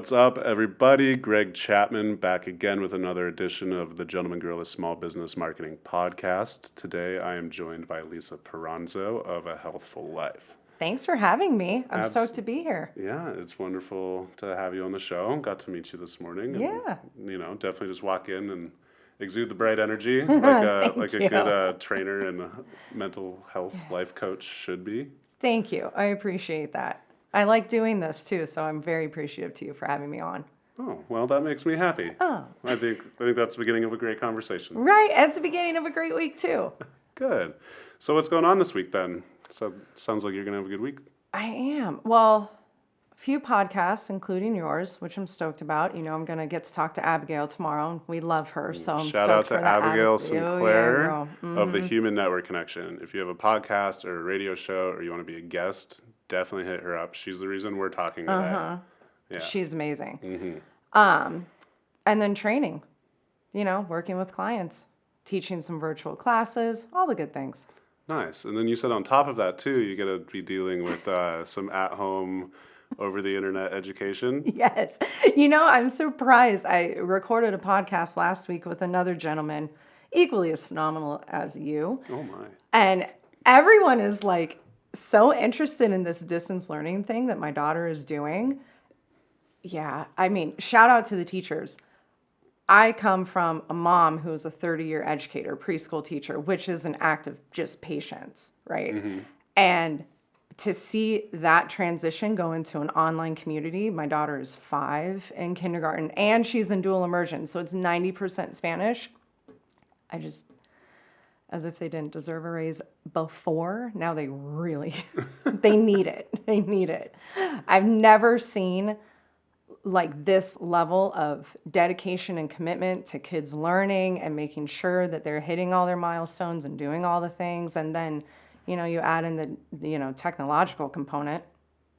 What's up, everybody? Greg Chapman back again with another edition of the Gentleman Gorilla Small Business Marketing Podcast. Today I am joined by Lisa Peranzo of A Healthful Life. Thanks for having me. I'm stoked to be here. Yeah, it's wonderful to have you on the show. Got to meet you this morning. Yeah. And, definitely just walk in and exude the bright energy like a good trainer and a mental health life coach should be. Thank you. I appreciate that. I like doing this too, so I'm very appreciative to you for having me on. Oh, well, that makes me happy. Oh. I think that's the beginning of a great conversation. Right, and it's the beginning of a great week too. Good. So what's going on this week then? So sounds like you're going to have a good week. I am. Well, a few podcasts, including yours, which I'm stoked about. I'm going to get to talk to Abigail tomorrow, and we love her, so I'm Shout stoked out for to that. Abigail Sinclair of the Mhm. Human Network Connection. If you have a podcast or a radio show or you want to be a guest, definitely hit her up. She's the reason we're talking today. Yeah. She's amazing. Mm-hmm. And then training, working with clients, teaching some virtual classes, all the good things. Nice. And then you said on top of that too, you got to be dealing with some at-home over the internet education. Yes. I'm surprised. I recorded a podcast last week with another gentleman, equally as phenomenal as you. Oh my. And everyone is like so interested in this distance learning thing that my daughter is doing. Yeah. I mean, shout out to the teachers. I come from a mom who's a 30-year educator, preschool teacher, which is an act of just patience, right? Mm-hmm. And to see that transition go into an online community, my daughter is 5 in kindergarten, and she's in dual immersion, so it's 90% Spanish. As if they didn't deserve a raise before, now they really, they need it. They need it. I've never seen like this level of dedication and commitment to kids learning and making sure that they're hitting all their milestones and doing all the things. And then, you add in the, technological component,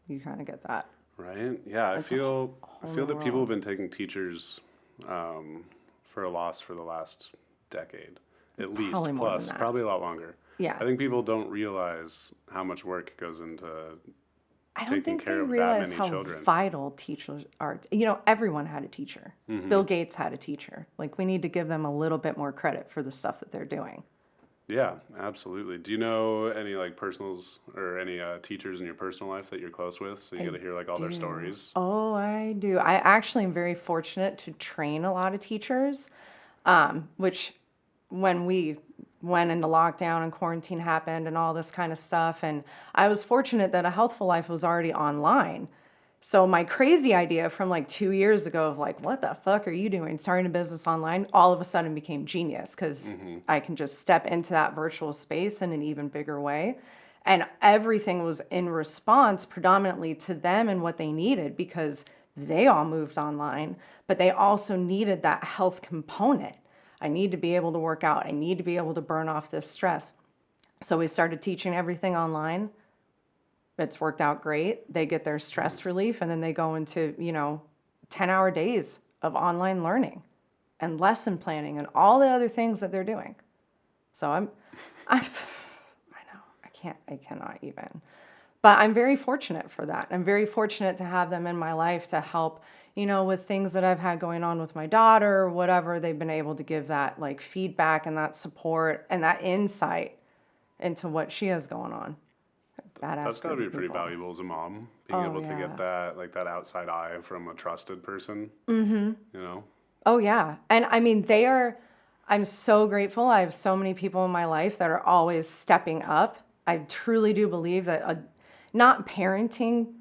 you kind of get that. Right. Yeah. I feel that people have been taking teachers for a loss for the last decade, at least, plus probably a lot longer. Yeah. I think people don't realize how much work goes into I don't taking think care they of realize that how many children. vital teachers are. Everyone had a teacher. Mm-hmm. Bill Gates had a teacher. Like, we need to give them a little bit more credit for the stuff that they're doing. Yeah, absolutely. Do you know any personals or any teachers in your personal life that you're close with? So you get to hear all their stories. Oh, I do. I actually am very fortunate to train a lot of teachers, which when we went into lockdown and quarantine happened and all this kind of stuff. And I was fortunate that A Healthful Life was already online. So my crazy idea from 2 years ago of what the fuck are you doing? Starting a business online, all of a sudden became genius because I can just step into that virtual space in an even bigger way. And everything was in response predominantly to them and what they needed because they all moved online, but they also needed that health component. I need to be able to work out. I need to be able to burn off this stress. So we started teaching everything online. It's worked out great. They get their stress relief, and then they go into, 10-hour days of online learning and lesson planning and all the other things that they're doing. So I know, I cannot even. But I'm very fortunate for that. I'm very fortunate to have them in my life to help, with things that I've had going on with my daughter, whatever. They've been able to give that feedback and that support and that insight into what she has going on. That's got to be pretty valuable as a mom, being able to get that that outside eye from a trusted person. Mm-hmm. Oh yeah, and I mean I'm so grateful. I have so many people in my life that are always stepping up. I truly do believe that not parenting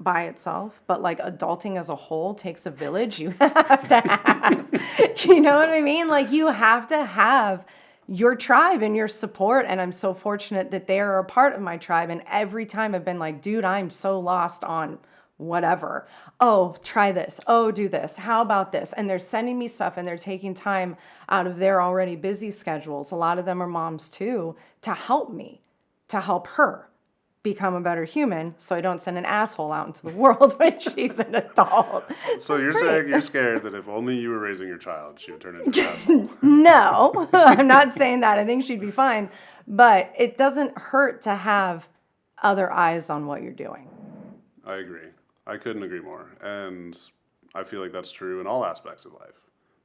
by itself, but adulting as a whole takes a village. You have to have, you know what I mean? You have to have your tribe and your support. And I'm so fortunate that they are a part of my tribe. And every time I've been dude, I'm so lost on whatever. Oh, try this. Oh, do this. How about this? And they're sending me stuff and they're taking time out of their already busy schedules. A lot of them are moms too, to help me, to help her become a better human so I don't send an asshole out into the world when she's an adult. So you're saying you're scared that if only you were raising your child, she would turn into an asshole? No, I'm not saying that. I think she'd be fine. But it doesn't hurt to have other eyes on what you're doing. I agree. I couldn't agree more. And I feel like that's true in all aspects of life.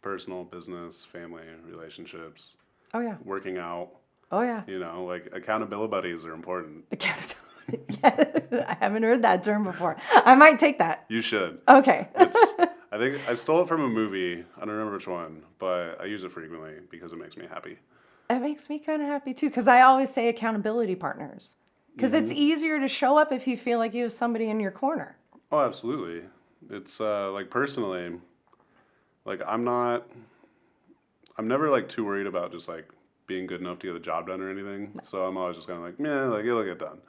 Personal, business, family, relationships, Oh yeah. working out. Oh yeah. You know, like accountability buddies are important. Accountability. Yeah, I haven't heard that term before. I might take that. You should. Okay. I think I stole it from a movie. I don't remember which one, but I use it frequently because it makes me happy. It makes me kind of happy too, because I always say accountability partners. Because it's easier to show up if you feel like you have somebody in your corner. Oh, absolutely. It's like personally, like I'm never like too worried about just like being good enough to get the job done or anything. So I'm always just kind of like, yeah, like it'll get done.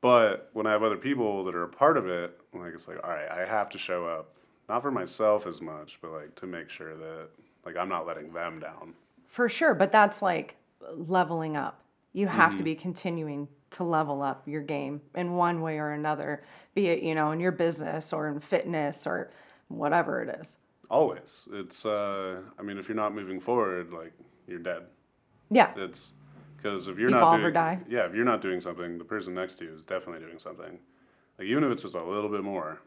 But when I have other people that are a part of it, like it's like, all right, I have to show up, not for myself as much, but like to make sure that like I'm not letting them down. For sure, but that's like leveling up. You have to be continuing to level up your game in one way or another, be it, in your business or in fitness or whatever it is. Always. It's, I mean, if you're not moving forward, like you're dead. Yeah. It's because if you're Evolve not doing, or die. yeah, if you're not doing something, the person next to you is definitely doing something. Like even if it's just a little bit more.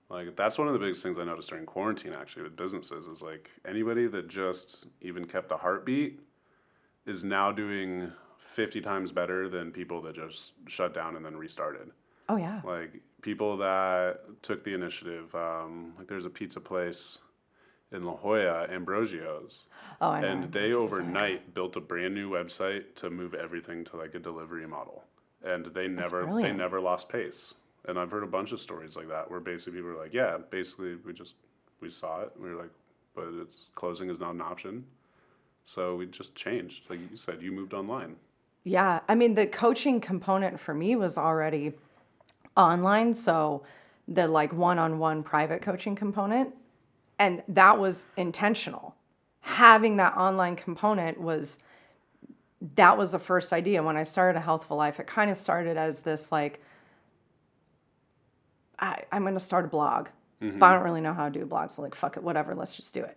Like that's one of the biggest things I noticed during quarantine actually with businesses is like anybody that just even kept a heartbeat is now doing 50 times better than people that just shut down and then restarted. Oh yeah. Like people that took the initiative. Like there's a pizza place in La Jolla, Ambrosio's. Oh, I know. And they overnight built a brand new website to move everything to like a delivery model. And they never lost pace. And I've heard a bunch of stories like that where basically people are like, yeah, basically we saw it. And we were like, but it's closing is not an option. So we just changed. Like you said, you moved online. Yeah. I mean, the coaching component for me was already online. So the like one-on-one private coaching component, and that was intentional. Having that online component that was the first idea when I started A Healthful Life. It kind of started as this like, I'm going to start a blog, but I don't really know how to do a blog. So like, fuck it, whatever, let's just do it.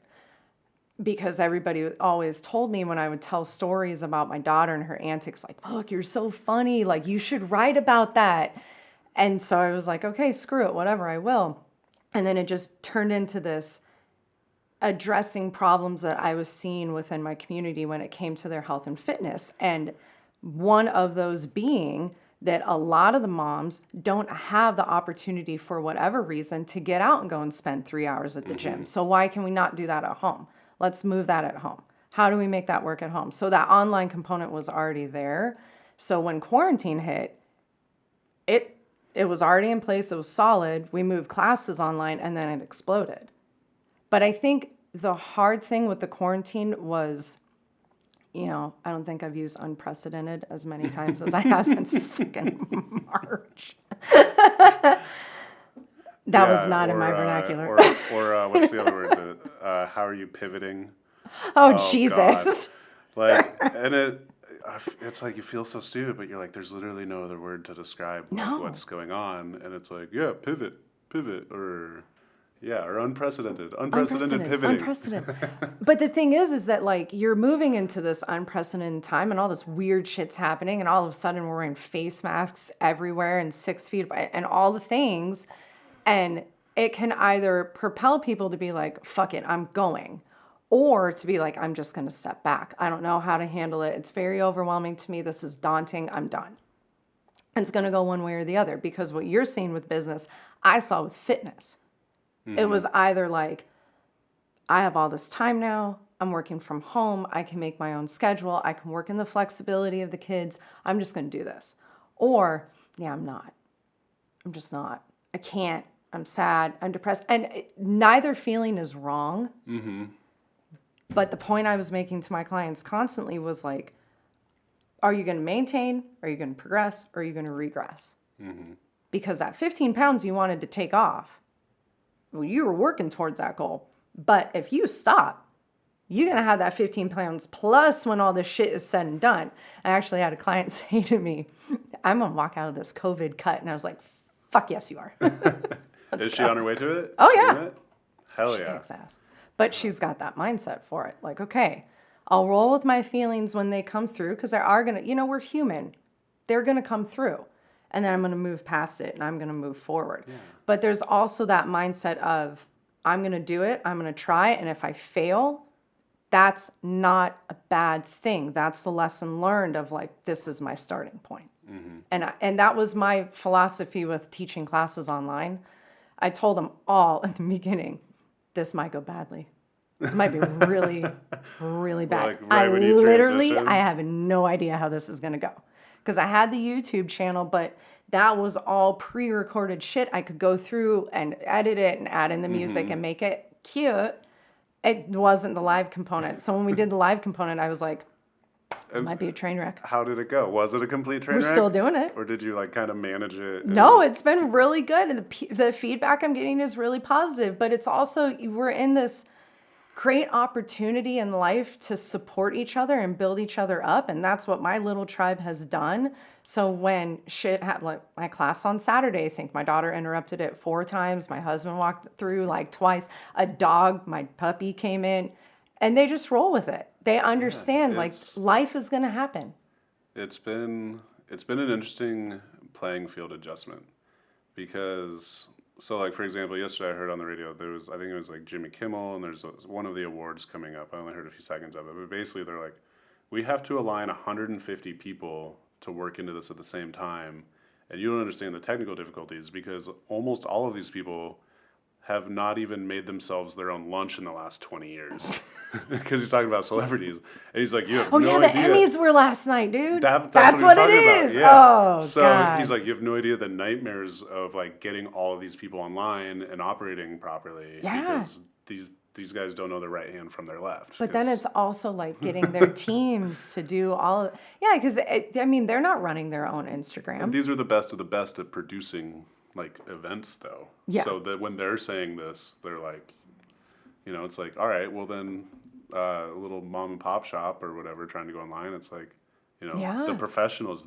Because everybody always told me when I would tell stories about my daughter and her antics, like, look, you're so funny. Like, you should write about that. And so I was like, okay, screw it, whatever, I will. And then it just turned into this addressing problems that I was seeing within my community when it came to their health and fitness. And one of those being that a lot of the moms don't have the opportunity for whatever reason to get out and go and spend 3 hours at the gym. So why can we not do that at home? Let's move that at home. How do we make that work at home? So that online component was already there. So when quarantine hit, it was already in place. It was solid. We moved classes online and then it exploded. But I think the hard thing with the quarantine was, I don't think I've used unprecedented as many times as I have since freaking March. That was not in my vernacular. Or what's the other word? How are you pivoting? Oh Jesus! God. Like, and it's like you feel so stupid, but you're like, there's literally no other word to describe what's going on, and it's like, yeah, pivot, or unprecedented pivoting. Unprecedented. But the thing is that like you're moving into this unprecedented time, and all this weird shit's happening, and all of a sudden we're wearing face masks everywhere and 6 feet and all the things. And it can either propel people to be like, fuck it, I'm going. Or to be like, I'm just going to step back. I don't know how to handle it. It's very overwhelming to me. This is daunting. I'm done. And it's going to go one way or the other. Because what you're seeing with business, I saw with fitness. It was either like, I have all this time now. I'm working from home. I can make my own schedule. I can work in the flexibility of the kids. I'm just going to do this. Or, yeah, I'm not. I'm just not. I can't. I'm sad, I'm depressed. And neither feeling is wrong. But the point I was making to my clients constantly was like, are you going to maintain? Are you going to progress? Or are you going to regress? Because that 15 pounds you wanted to take off, well, you were working towards that goal. But if you stop, you're going to have that 15 pounds plus when all this shit is said and done. I actually had a client say to me, I'm going to walk out of this COVID cut. And I was like, fuck yes, you are. Is she on her way to it? Oh, yeah. Hell she yeah. kicks ass. But she's got that mindset for it. Like, okay, I'll roll with my feelings when they come through because they are going to, we're human. They're going to come through. and then I'm going to move past it and I'm going to move forward. Yeah. But there's also that mindset of I'm going to do it, I'm going to try, and if I fail, that's not a bad thing. That's the lesson learned of like, this is my starting point. Mm-hmm. And that was my philosophy with teaching classes online. I told them all at the beginning, this might go badly. This might be really, really bad. Like right when you transition? I have no idea how this is going to go. Because I had the YouTube channel, but that was all pre-recorded shit. I could go through and edit it and add in the music and make it cute. It wasn't the live component. So when we did the live component, I was like, this might be a train wreck. How did it go? Was it a complete train wreck? We're still doing it. Or did you like kind of manage it? No, it's been really good. And the feedback I'm getting is really positive. But it's also, we're in this great opportunity in life to support each other and build each other up. And that's what my little tribe has done. So when shit happened, like my class on Saturday, I think my daughter interrupted it 4 times. My husband walked through like twice. A dog, my puppy came in, and they just roll with it. They understand like life is going to happen. It's been an interesting playing field adjustment because, so like for example, yesterday I heard on the radio I think it was like Jimmy Kimmel, and there's one of the awards coming up. I only heard a few seconds of it, but basically they're like, we have to align 150 people to work into this at the same time, and you don't understand the technical difficulties because almost all of these people have not even made themselves their own lunch in the last 20 years. Because he's talking about celebrities, and he's like, you have no idea. Oh yeah, the Emmys were last night, dude. That's what it is. Yeah. Oh, so God. he's like, you have no idea the nightmares of like getting all of these people online and operating properly. Yeah. Because these guys don't know their right hand from their left. But then it's also like getting their teams to do all. Yeah, because I mean they're not running their own Instagram. And these are the best of the best at producing like events, though. Yeah. So that when they're saying this, they're like, it's like, all right, well then, a little mom and pop shop or whatever trying to go online, it's like, the professionals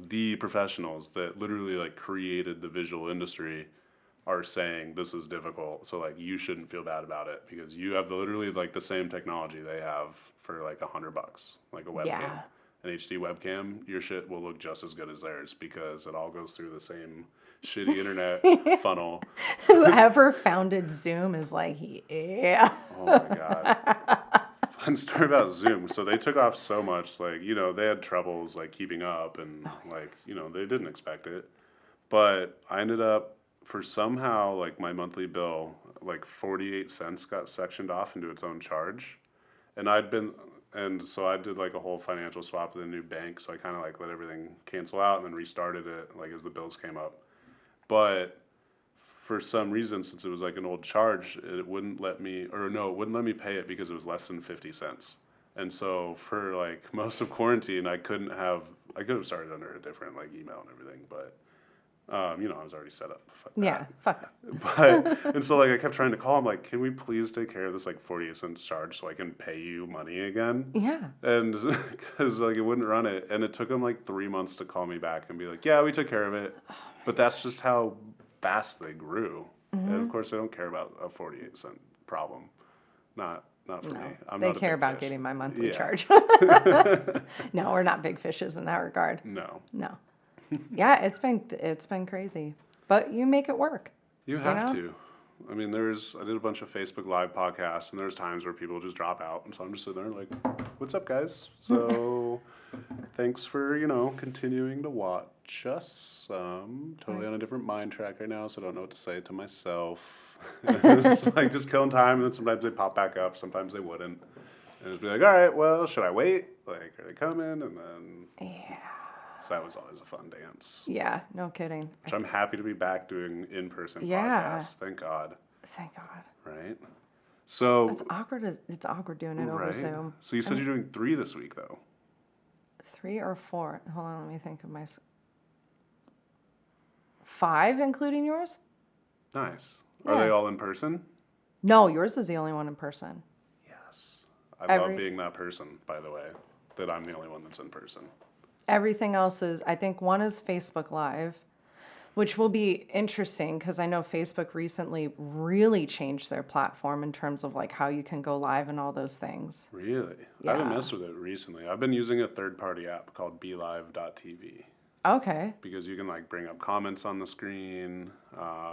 that literally like created the visual industry are saying this is difficult. So like you shouldn't feel bad about it because you have literally like the same technology they have for like $100, like a webcam. Yeah. An HD webcam, your shit will look just as good as theirs because it all goes through the same shitty internet funnel. Whoever founded Zoom is like, yeah. Oh my God. Fun story about Zoom. So they took off so much, like, they had troubles like keeping up and like, they didn't expect it. But I ended up, for somehow, like my monthly bill, like 48 cents got sectioned off into its own charge. And so I did like a whole financial swap with a new bank. So I kind of like let everything cancel out and then restarted it like as the bills came up. But for some reason, since it was like an old charge, it wouldn't let me pay it because it was less than 50 cents. And so for like most of quarantine, I could have started under a different like email and everything, but I was already set up. Fuck that. Yeah, fuck that. But, and so like I kept trying to call him like, can we please take care of this like 48 cents charge so I can pay you money again? Yeah. And because like it wouldn't run it. And it took him like 3 months to call me back and be like, yeah, we took care of it. But that's just how fast they grew. And of course, they don't care about a 48-cent problem. Not for me. They care about getting my monthly charge. No, we're not big fishes in that regard. No. Yeah, it's been crazy, but you make it work. You have to. I mean, I did a bunch of Facebook Live podcasts, and there's times where people just drop out, and so I'm just sitting there like, "What's up, guys?" So, thanks for continuing to watch us. Totally on a different mind track right now, so I don't know what to say to myself. It's like just killing time, and then sometimes they pop back up, sometimes they wouldn't, and it'd be like, "All right, well, should I wait? Like, are they coming?" And then So that was always a fun dance. Yeah, no kidding. Which I'm happy to be back doing in-person podcasts. Thank God. Thank God. Right? So it's awkward doing it over Zoom. So you said you're doing 3 this week, though. 3 or 4? Hold on, let me think of 5, including yours? Nice. Are they all in person? No, yours is the only one in person. Yes. I love being that person, by the way, that I'm the only one that's in person. Everything else is, I think one is Facebook Live, which will be interesting because I know Facebook recently really changed their platform in terms of like how you can go live and all those things. Really? Yeah. I haven't messed with it recently. I've been using a third-party app called BeLive.tv. Okay. because you can like bring up comments on the screen.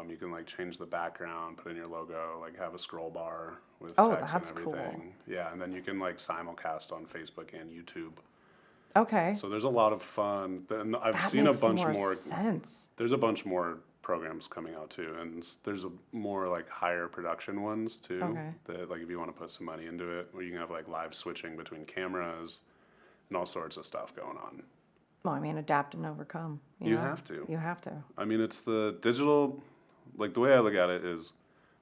You can like change the background, put in your logo, like have a scroll bar with Oh, text and that's everything. cool. Yeah, and then you can like simulcast on Facebook and YouTube. Okay. So there's a lot of fun. And I've That seen a makes bunch more more. sense. There's a bunch more programs coming out too, and there's a more like higher production ones too. Okay. That like if you want to put some money into it, where you can have like live switching between cameras and all sorts of stuff going on. Well, I mean, adapt and overcome. You have to. You have to. I mean, it's the digital. Like the way I look at it is,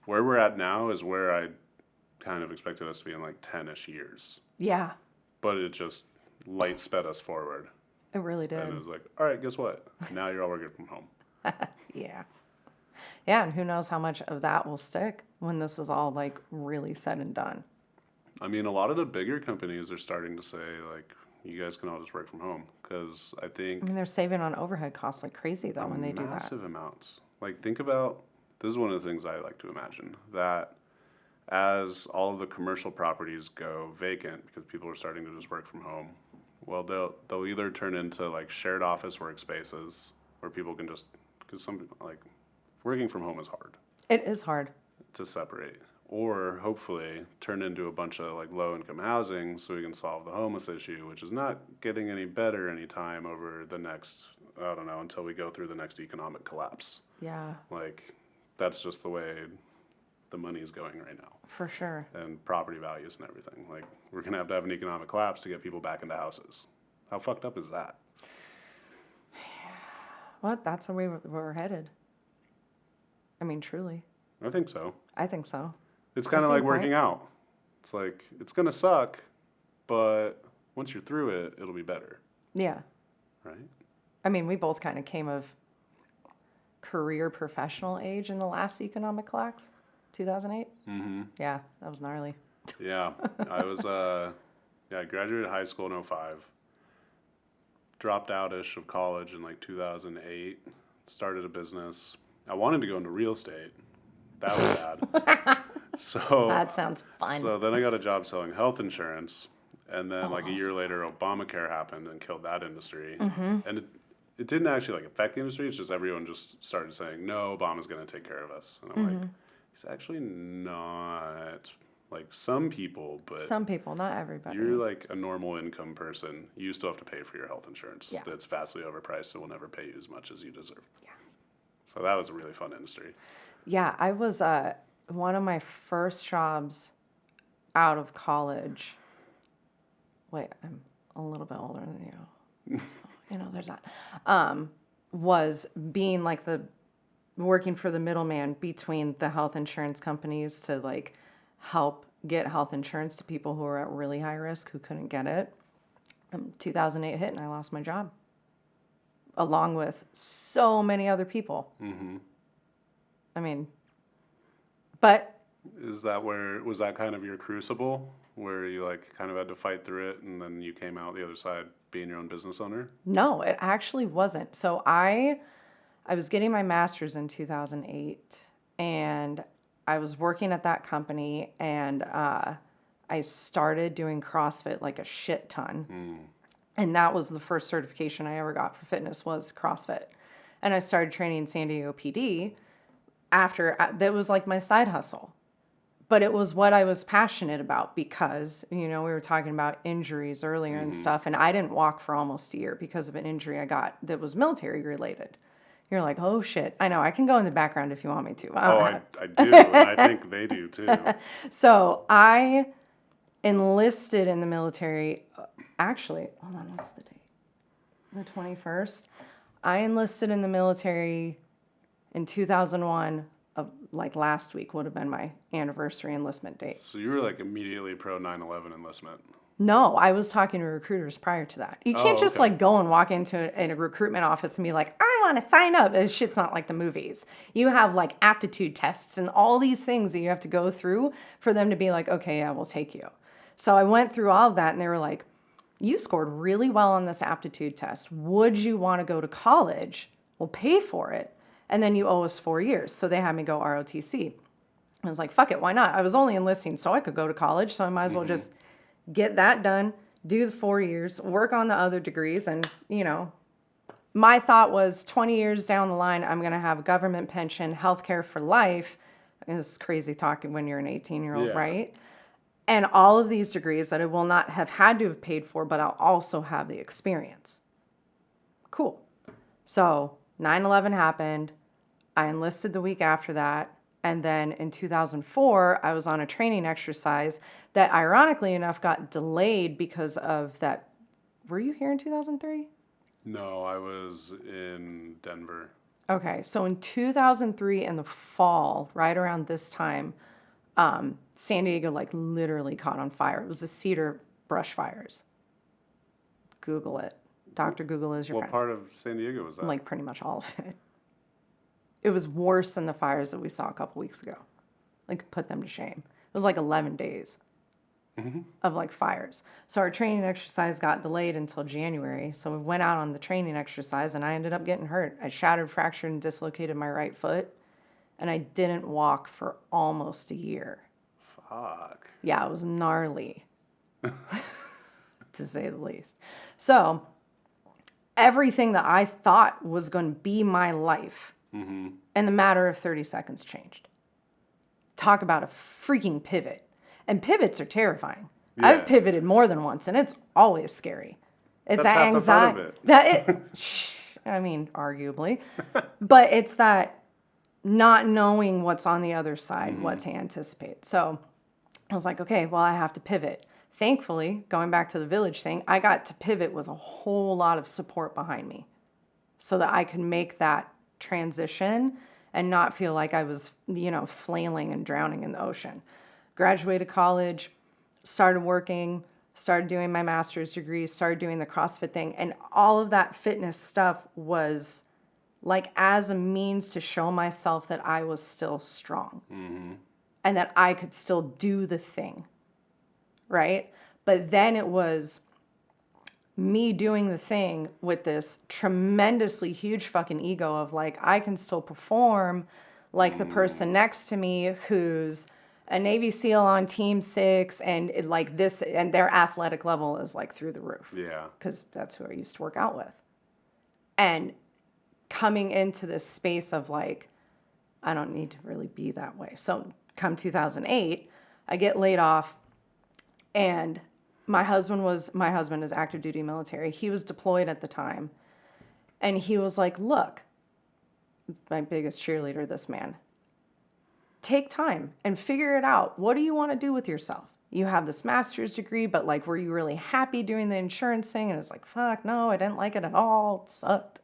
where we're at now is where I kind of expected us to be in like 10-ish years, Yeah, but it just light sped us forward, it really and it did. was like, all right, guess what? Now you're all working from home. Yeah. Yeah, and who knows how much of that will stick when this is all like really said and done. I mean, a lot of the bigger companies are starting to say like, you guys can all just work from home because I think I mean, they're saving on overhead costs like crazy though when they do that. massive amounts. Like, think about this is one of the things I like to imagine that as all of the commercial properties go vacant because people are starting to just work from home, well, they'll either turn into like shared office workspaces where people can just because some like working from home is hard It is hard. to separate, or hopefully turn into a bunch of like low income housing so we can solve the homeless issue, which is not getting any better anytime over the next, I don't know, until we go through the next economic collapse. Yeah, Like, that's just the way the money is going right now, for sure. and property values and everything. Like, we're going to have an economic collapse to get people back into houses. How fucked up is that? Well, that's the way we're headed. I mean, truly. I think so. I think so. It's kind of see like your point. working out. It's like, it's going to suck, but once you're through it, it'll be better, Yeah. right? I mean, we both kind of came of career professional age in the last economic collapse, 2008. Mm-hmm. Yeah, that was gnarly. Yeah, I was, I graduated high school in '05, dropped out-ish of college in like 2008, started a business. I wanted to go into real estate. That was bad. So, That sounds fun. so then I got a job selling health insurance, and then Oh, like a year awesome. later, Obamacare happened and killed that industry. Mm-hmm. And it didn't actually like affect the industry. It's just everyone just started saying, no, Obama's going to take care of us. And I'm like, Mm-hmm. he's actually not. Like some people, but Some people, not everybody. you're like a normal income person. You still have to pay for your health insurance. Yeah. That's vastly overpriced and will never pay you as much as you deserve. Yeah. So that was a really fun industry. Yeah, I was one of my first jobs out of college. Wait, I'm a little bit older than you. You know, there's that. Was being like working for the middleman between the health insurance companies to like help get health insurance to people who are at really high risk who couldn't get it. 2008 hit and I lost my job, along with so many other people. Mm-hmm. I mean, but Was that kind of your crucible where you like kind of had to fight through it and then you came out the other side being your own business owner? no, it actually wasn't. So I was getting my master's in 2008 and I was working at that company and I started doing CrossFit like a shit ton. Mm. And that was the first certification I ever got for fitness was CrossFit. And I started training San Diego PD after that was like my side hustle. But it was what I was passionate about because, you know, we were talking about injuries earlier and stuff. And I didn't walk for almost a year because of an injury I got that was military related. You're like, oh shit. I know, I can go in the background if you want me to. I do, and I think they do too. So I enlisted in the military. Actually, hold on, what's the date? The 21st. I enlisted in the military in 2001. Like last week would have been my anniversary enlistment date. So you were like immediately pro 9/11 enlistment. No, I was talking to recruiters prior to that. You can't just okay. like go and walk into a recruitment office and be like, I want to sign up. This shit's not like the movies. You have like aptitude tests and all these things that you have to go through for them to be like, okay, yeah, we'll take you. So I went through all of that and they were like, you scored really well on this aptitude test. Would you want to go to college? We'll pay for it. And then you owe us 4 years. So they had me go ROTC. I was like, fuck it, why not? I was only enlisting so I could go to college. So I might as well just get that done, do the 4 years, work on the other degrees, and, you know, my thought was 20 years down the line, I'm going to have a government pension, healthcare for life. And this is crazy talking when you're an 18-year-old, Yeah. right? And all of these degrees that I will not have had to have paid for, but I'll also have the experience. Cool. So 9/11 happened. I enlisted the week after that. And then in 2004, I was on a training exercise that ironically enough got delayed because of that. Were you here in 2003? No, I was in Denver. Okay, so in 2003 in the fall, right around this time, San Diego like literally caught on fire. It was the cedar brush fires. Google it. Dr. Google is your What friend. part of San Diego was that? Like pretty much all of it. It was worse than the fires that we saw a couple weeks ago. Like put them to shame. It was like 11 days of like fires. So our training exercise got delayed until January. So we went out on the training exercise and I ended up getting hurt. I shattered, fractured, and dislocated my right foot. And I didn't walk for almost a year. Fuck. Yeah, it was gnarly, to say the least. So everything that I thought was going to be my life in the matter of 30 seconds changed. Talk about a freaking pivot. And pivots are terrifying. Yeah. I've pivoted more than once, and it's always scary. It's That's that half the fun of anxiety. it. I mean, arguably. But it's that not knowing what's on the other side, what to anticipate. So I was like, okay, well, I have to pivot. Thankfully, going back to the village thing, I got to pivot with a whole lot of support behind me so that I could make that transition and not feel like I was, flailing and drowning in the ocean. Graduated college, started working, started doing my master's degree, started doing the CrossFit thing. And all of that fitness stuff was like as a means to show myself that I was still strong and that I could still do the thing, right? But then it was me doing the thing with this tremendously huge fucking ego of like, I can still perform like the person next to me who's a Navy SEAL on Team 6 and like this, and their athletic level is like through the roof. Yeah. Because that's who I used to work out with. And coming into this space of like, I don't need to really be that way. So come 2008, I get laid off and my husband is active duty military. He was deployed at the time. And he was like, look, my biggest cheerleader, this man, take time and figure it out. What do you want to do with yourself? You have this master's degree, but like, were you really happy doing the insurance thing? And it's like, fuck, no, I didn't like it at all. It sucked.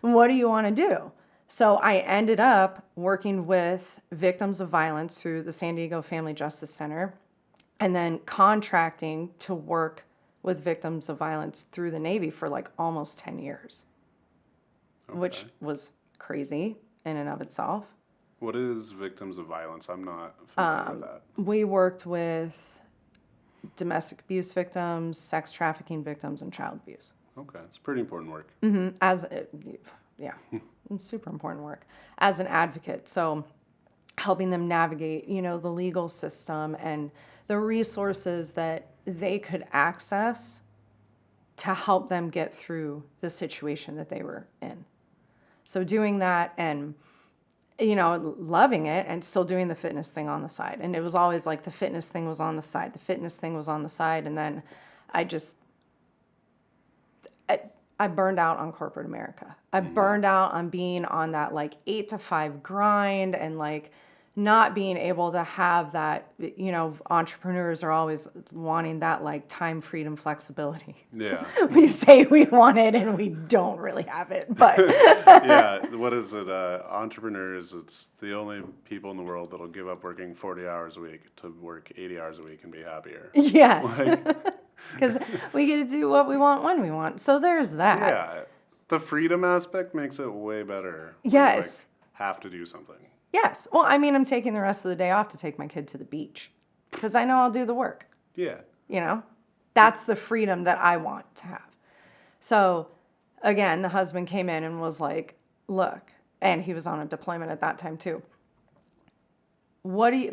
What do you want to do? So I ended up working with victims of violence through the San Diego Family Justice Center and then contracting to work with victims of violence through the Navy for like almost 10 years, which was crazy in and of itself. What is victims of violence? I'm not familiar with that. We worked with domestic abuse victims, sex trafficking victims, and child abuse. Okay, it's pretty important work. It's super important work as an advocate. So helping them navigate, the legal system and the resources that they could access to help them get through the situation that they were in. So doing that and loving it and still doing the fitness thing on the side. And it was always like the fitness thing was on the side. The fitness thing was on the side. And then I burned out on corporate America. I burned out on being on that like 8 to 5 grind and like not being able to have that, entrepreneurs are always wanting that like time, freedom, flexibility. Yeah. We say we want it and we don't really have it, but. Yeah, what is it? Entrepreneurs, it's the only people in the world that'll give up working 40 hours a week to work 80 hours a week and be happier. Yes. Because we get to do what we want when we want. So there's that. Yeah. The freedom aspect makes it way better. Yes. You, have to do something. Yes. Well, I mean, I'm taking the rest of the day off to take my kid to the beach because I know I'll do the work. Yeah. That's the freedom that I want to have. So again, the husband came in and was like, look, and he was on a deployment at that time too. What do you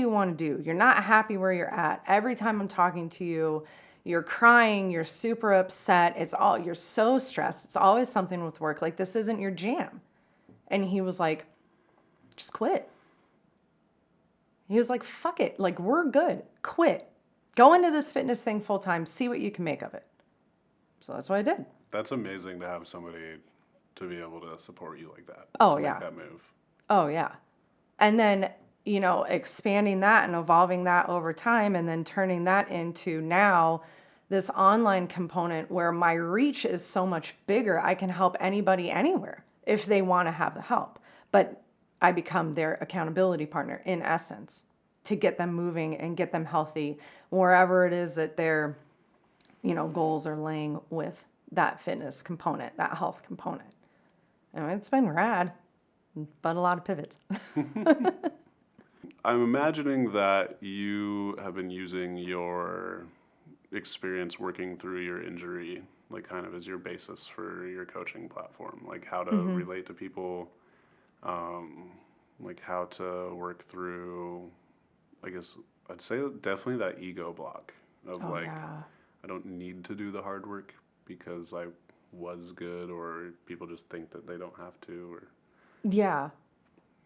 want to do? You're not happy where you're at. Every time I'm talking to you, you're crying, you're super upset. You're so stressed. It's always something with work. Like, this isn't your jam. And he was like, just quit. He was like, fuck it. Like, we're good. Quit. Go into this fitness thing full time. See what you can make of it. So that's what I did. That's amazing to have somebody to be able to support you like that. Oh, to yeah. Make that move. Oh, yeah. And then, expanding that and evolving that over time, and then turning that into now this online component where my reach is so much bigger. I can help anybody anywhere if they want to have the help. But I become their accountability partner in essence to get them moving and get them healthy wherever it is that their, goals are laying with that fitness component, that health component. And it's been rad, but a lot of pivots. I'm imagining that you have been using your experience working through your injury, like kind of as your basis for your coaching platform, like how to relate to people, like how to work through, I guess I'd say definitely that ego block of Yeah. I don't need to do the hard work because I was good, or people just think that they don't have to, or Yeah,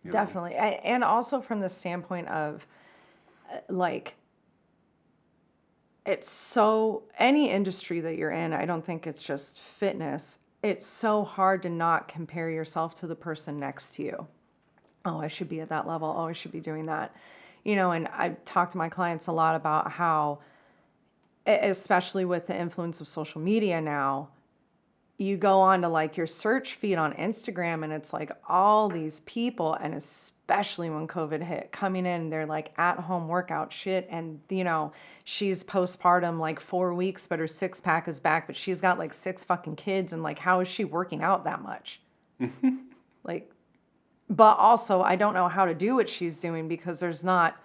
you know. definitely. And also from the standpoint of like, it's so, any industry that you're in, I don't think it's just fitness. It's so hard to not compare yourself to the person next to you. Oh, I should be at that level. Oh, I should be doing that. And I've talked to my clients a lot about how, especially with the influence of social media now, you go on to like your search feed on Instagram and it's like all these people, and especially when COVID hit, coming in, they're like at home workout shit. And, she's postpartum like 4 weeks, but her six pack is back, but she's got like 6 fucking kids. And like, how is she working out that much? Like, but also I don't know how to do what she's doing because there's not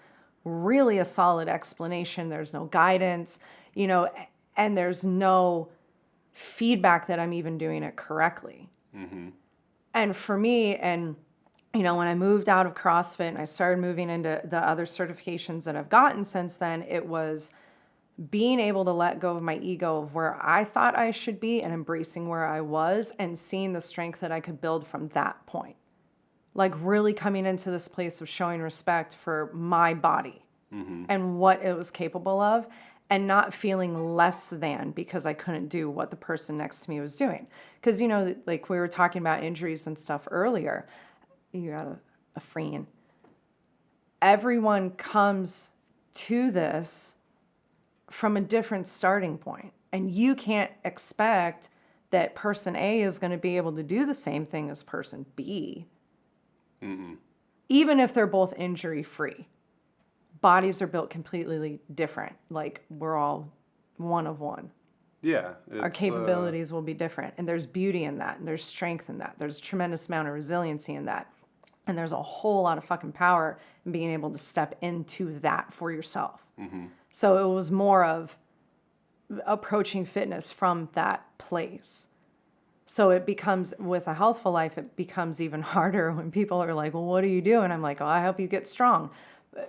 really a solid explanation. There's no guidance, and there's no feedback that I'm even doing it correctly. Mm-hmm. And for me, and when I moved out of CrossFit and I started moving into the other certifications that I've gotten since then, it was being able to let go of my ego of where I thought I should be and embracing where I was and seeing the strength that I could build from that point. Like really coming into this place of showing respect for my body and what it was capable of, and not feeling less than because I couldn't do what the person next to me was doing. Because, like we were talking about injuries and stuff earlier, you got a friend. Everyone comes to this from a different starting point, and you can't expect that person A is going to be able to do the same thing as person B. Even if they're both injury free. Bodies are built completely different. Like, we're all one of one. Yeah. Our capabilities will be different. And there's beauty in that. And there's strength in that. There's a tremendous amount of resiliency in that. And there's a whole lot of fucking power in being able to step into that for yourself. So it was more of approaching fitness from that place. So it becomes, with a healthful life, it becomes even harder when people are like, well, what do you do? And I'm like, oh, I help you get strong.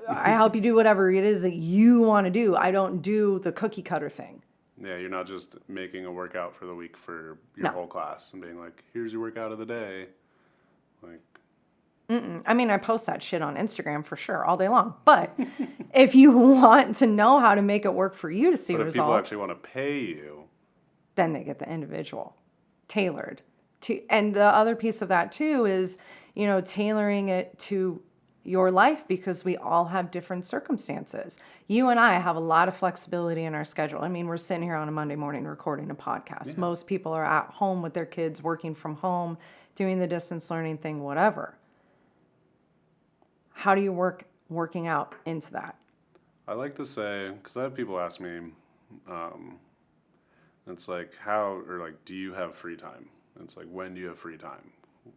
I help you do whatever it is that you want to do. I don't do the cookie cutter thing. Yeah, you're not just making a workout for the week for your whole class and being like, here's your workout of the day. Like, I mean, I post that shit on Instagram for sure all day long. But if you want to know how to make it work for you to see but results, if people actually want to pay you, then they get the individual tailored to. And the other piece of that too is, tailoring it to your life, because we all have different circumstances. You and I have a lot of flexibility in our schedule. I mean, we're sitting here on a Monday morning recording a podcast. Yeah. Most people are at home with their kids, working from home, doing the distance learning thing, whatever. How do you working out into that? I like to say, because I have people ask me, it's like, do you have free time? It's like, when do you have free time?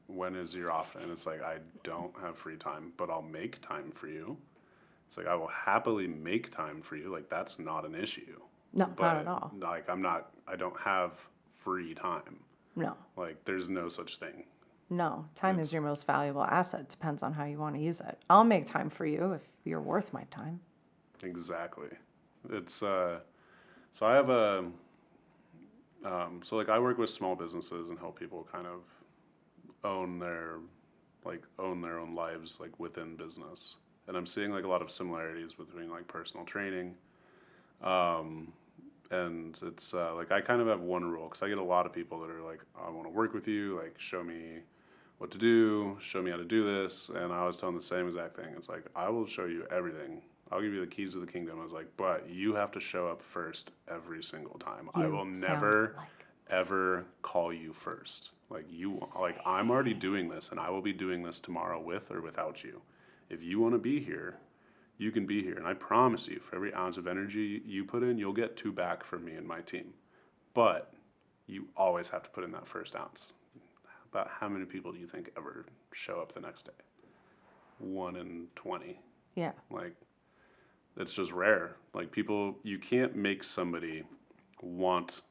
When is your off? And it's like, I don't have free time, but I'll make time for you. It's like, I will happily make time for you. Like, that's not an issue. No, not at all. Like, I don't have free time. No. Like, there's no such thing. No, time is your most valuable asset. Depends on how you want to use it. I'll make time for you if you're worth my time. Exactly. It's, So I have a, so like I work with small businesses and help people kind of own their, own their own lives like within business. And I'm seeing like a lot of similarities between like personal training. Um, and it's like I kind of have one rule because I get a lot of people that are like, I want to work with you, like show me what to do, show me how to do this. And I was telling the same exact thing. It's like, I will show you everything. I'll give you the keys of the kingdom. I was like, but you have to show up first every single time. I You will sound never, like ever call you first. Like you, like I'm already doing this and I will be doing this tomorrow with or without you. If you want to be here, you can be here. And I promise you, for every ounce of energy you put in, you'll get two back from me and my team. But you always have to put in that first ounce. About how many people do you think ever show up the next day? 1 in 20. yeah. Like, it's just rare. Like, people, you can't make somebody want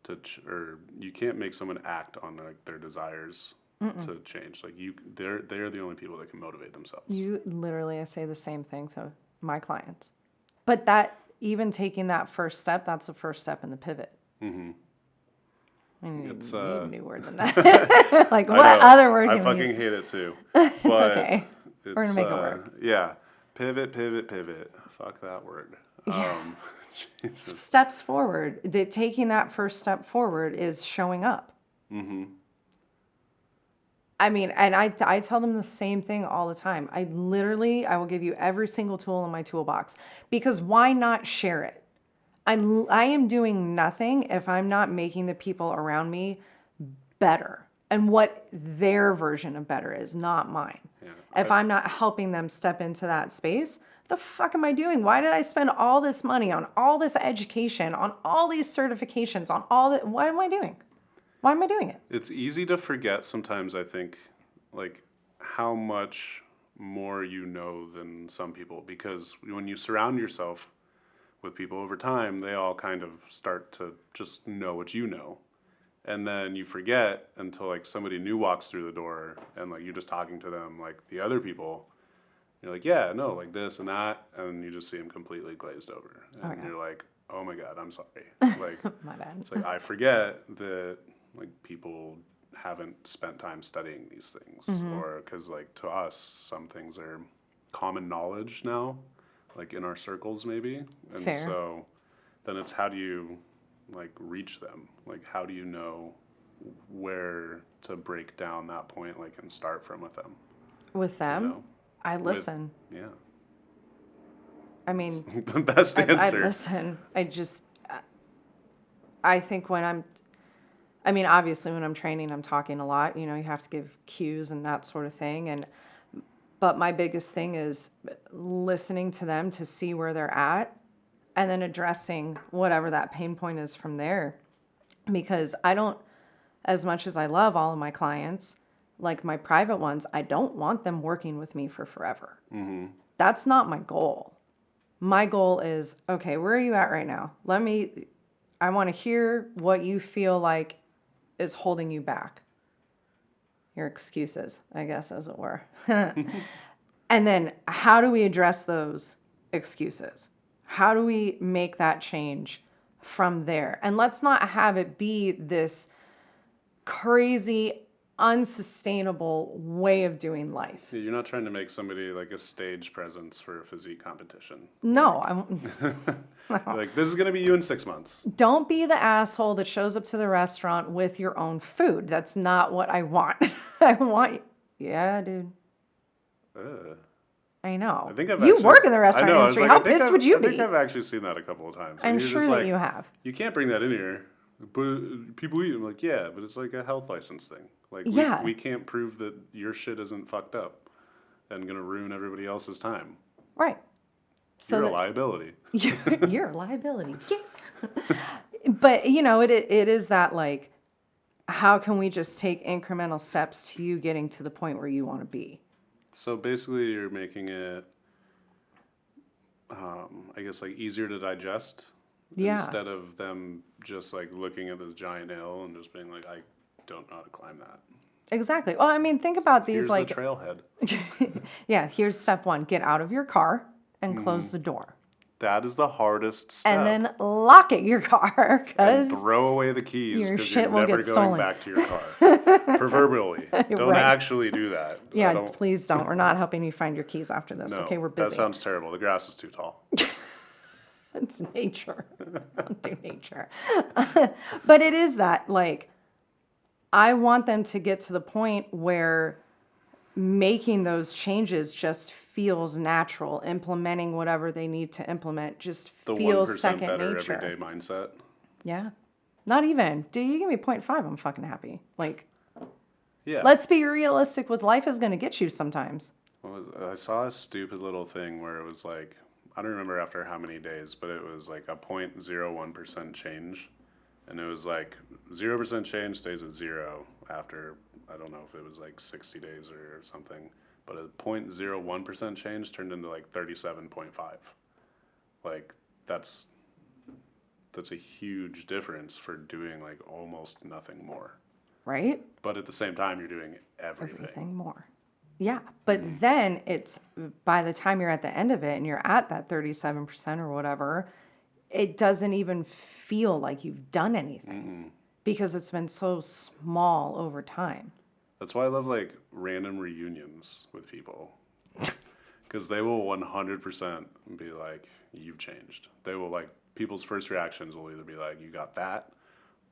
to, or you can't make someone act on their desires to change. Like, they're the only people that can motivate themselves. You literally, I say the same thing to my clients. But that, even taking that first step, that's the first step in the pivot. Mm-hmm. I need, It's, need a new word than that. Like, what I know. other word I can we fucking use? hate it too. It's But okay. We're gonna make it work. Yeah. Pivot. Fuck that word. Yeah. Jesus. Steps forward. Taking that first step forward is showing up. Mm-hmm. I mean, and I tell them the same thing all the time. I will give you every single tool in my toolbox because why not share it? I am doing nothing if I'm not making the people around me better and what their version of better is, not mine. Yeah. If I'm not helping them step into that space, the fuck am I doing? Why did I spend all this money on all this education, on all these certifications, on all that? What am I doing? Why am I doing it? It's easy to forget sometimes, I think, like how much more you know than some people because when you surround yourself with people over time, they all kind of start to just know what you know. And then you forget until like somebody new walks through the door and like you're just talking to them like the other people. You're like, yeah, no, like this and that, and you just see them completely glazed over. And you're like, oh my God, I'm sorry. Like, My bad. it's like I forget that like people haven't spent time studying these things, or because like to us, some things are common knowledge now, like in our circles maybe, and Fair. so then it's how do you like reach them? Like how do you know where to break down that point, like and start from with them? With them, You know? I listen. Yeah. I mean, The best I answer. listen. I think I mean, obviously when I'm training, I'm talking a lot. You know, you have to give cues and that sort of thing. But my biggest thing is listening to them to see where they're at and then addressing whatever that pain point is from there. Because I don't, as much as I love all of my clients, like my private ones, I don't want them working with me for forever. Mm-hmm. That's not my goal. My goal is, okay, where are you at right now? I want to hear what you feel like is holding you back. Your excuses, I guess, as it were. And then how do we address those excuses? How do we make that change from there? And let's not have it be this crazy, unsustainable way of doing life. Yeah, you're not trying to make somebody like a stage presence for a physique competition. No, Like this is gonna be you in 6 months. Don't be the asshole that shows up to the restaurant with your own food. That's not what I want. Yeah, dude. I know. I think You work in the restaurant industry. How pissed would you I think be? I've actually seen that a couple of times. I'm You're sure just that like, you have. you can't bring that in here. But people eat. I'm like, yeah, but it's like a health license thing. Like, Yeah. we can't prove that your shit isn't fucked up and gonna ruin everybody else's time. Right. You're a liability. You're a liability. But, you know, it is that, like, how can we just take incremental steps to you getting to the point where you want to be? So basically, you're making it, I guess, like easier to digest. Yeah. Instead of them just like looking at this giant hill and just being like, I don't know how to climb that. Exactly. Well, I mean, think about these, Here's like, the trailhead. yeah, here's step one. Get out of your car and close the door. that is the hardest step. And then lock it your car And because throw away the keys your because you're shit will never get going stolen. back to your car. Proverbially. Don't Right. actually do that. Yeah, don't. please don't. We're not helping you find your keys after this. No, Okay, we're busy. that sounds terrible. The grass is too tall. It's nature. Don't do nature. But it is that, like, I want them to get to the point where making those changes just feels natural. Implementing whatever they need to implement just The feels 1% second better nature. everyday mindset. Yeah. Not even. Dude, you give me 0.5, I'm fucking happy. Like, Yeah. let's be realistic with life is going to get you sometimes. I saw a stupid little thing where it was like, I don't remember after how many days, but it was like a 0.01% change. And it was like 0% change stays at 0 after, I don't know if it was like 60 days or something, but a 0.01% change turned into like 37.5. Like that's a huge difference for doing like almost nothing more. Right? But at the same time, you're doing everything more. Yeah. But then it's by the time you're at the end of it and you're at that 37% or whatever, it doesn't even feel like you've done anything because it's been so small over time. That's why I love like random reunions with people. Because they will 100% be like, you've changed. They will like, people's first reactions will either be like, you got fat,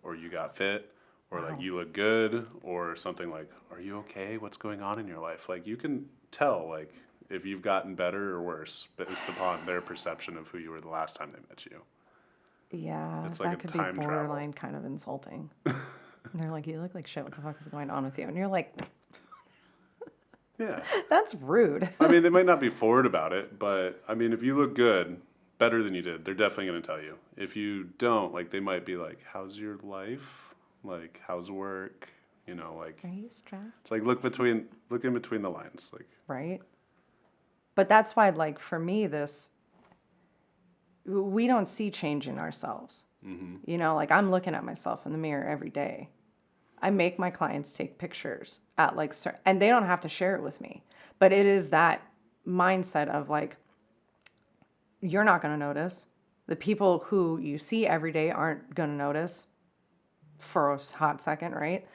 or you got fit, or like, you look good, or something like, are you okay? What's going on in your life? Like, you can tell, like, if you've gotten better or worse based upon their perception of who you were the last time they met you. Yeah, It's like that a could time be borderline kind of insulting. And they're like, you look like shit. What the fuck is going on with you? And you're like, Yeah. that's rude. I mean, they might not be forward about it, but I mean, if you look good, better than you did, they're definitely going to tell you. If you don't, like, they might be like, how's your life? Like, how's work? You know, like, Are you stressed? it's like look in between the lines, like. Right. But that's why, like, for me, we don't see change in ourselves. You know, like, I'm looking at myself in the mirror every day. I make my clients take pictures at like, and they don't have to share it with me, but it is that mindset of like, you're not going to notice. The people who you see every day aren't going to notice for a hot second, right?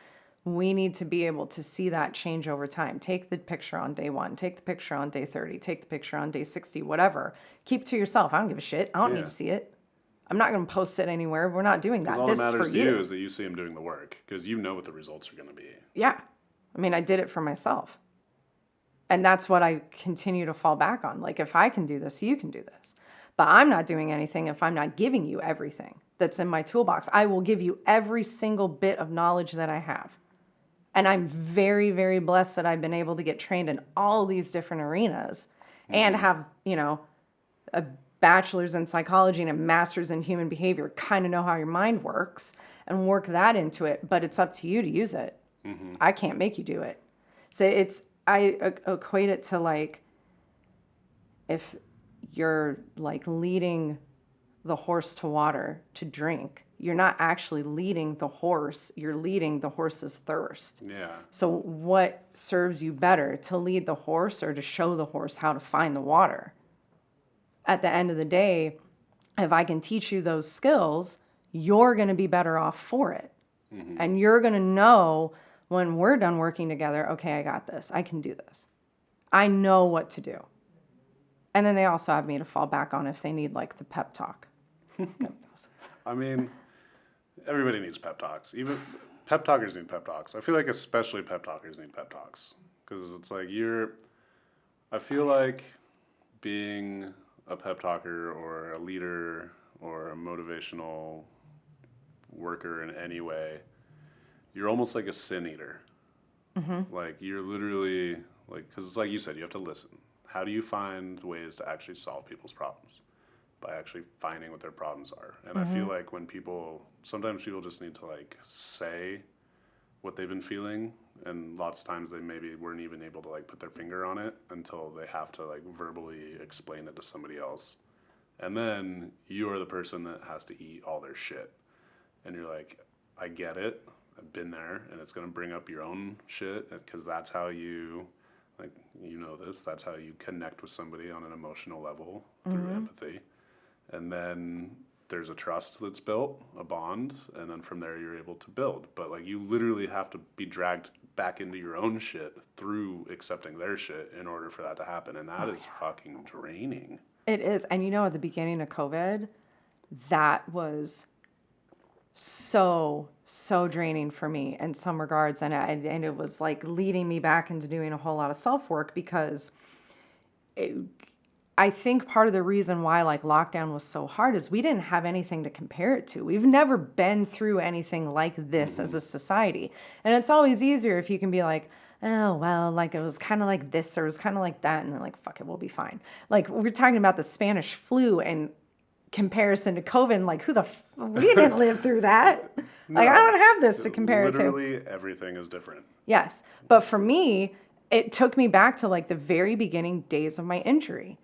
We need to be able to see that change over time. Take the picture on day 1, take the picture on day 30, take the picture on day 60, whatever. Keep it to yourself. I don't give a shit. I don't need to see it. I'm not going to post it anywhere. We're not doing that. All This that is for matters to you. you is that you see them doing the work because you know what the results are going to be. Yeah. I mean, I did it for myself. And that's what I continue to fall back on. Like, if I can do this, you can do this. But I'm not doing anything if I'm not giving you everything that's in my toolbox. I will give you every single bit of knowledge that I have. And I'm very, very blessed that I've been able to get trained in all these different arenas and have, you know, a bachelor's in psychology and a master's in human behavior, kind of know how your mind works and work that into it. But it's up to you to use it. I can't make you do it. So I equate it to like, if you're like leading the horse to water to drink, you're not actually leading the horse, you're leading the horse's thirst. Yeah. So what serves you better, to lead the horse or to show the horse how to find the water? At the end of the day, if I can teach you those skills, you're going to be better off for it. And you're going to know when we're done working together, okay, I got this. I can do this. I know what to do. And then they also have me to fall back on if they need like the pep talk. I mean, everybody needs pep talks. Even pep talkers need pep talks. I feel like especially pep talkers need pep talks because it's like I feel like being a pep talker or a leader or a motivational worker in any way, you're almost like a sin eater. Like you're literally like, because it's like you said, you have to listen. How do you find ways to actually solve people's problems? By actually finding what their problems are. And I feel like sometimes people just need to like say what they've been feeling, and lots of times they maybe weren't even able to like put their finger on it until they have to like verbally explain it to somebody else. And then you are the person that has to eat all their shit. And you're like, I get it. I've been there, and it's going to bring up your own shit because that's how you, like, you know this, that's how you connect with somebody on an emotional level through empathy. And then there's a trust that's built, a bond, and then from there you're able to build. But like you literally have to be dragged back into your own shit through accepting their shit in order for that to happen. And that Oh, is fucking draining. it is. And you know, at the beginning of COVID, that was so draining for me in some regards. And it was like leading me back into doing a whole lot of self work because it, I think part of the reason why like lockdown was so hard is we didn't have anything to compare it to. We've never been through anything like this as a society. And it's always easier if you can be like, oh, well, like it was kind of like this or it was kind of like that. And then like, fuck it, we'll be fine. Like we're talking about the Spanish flu and comparison to COVID. And like, we didn't live through that. Like, I No, don't have this to compare it to. literally everything is different. Yes. But for me, it took me back to like the very beginning days of my injury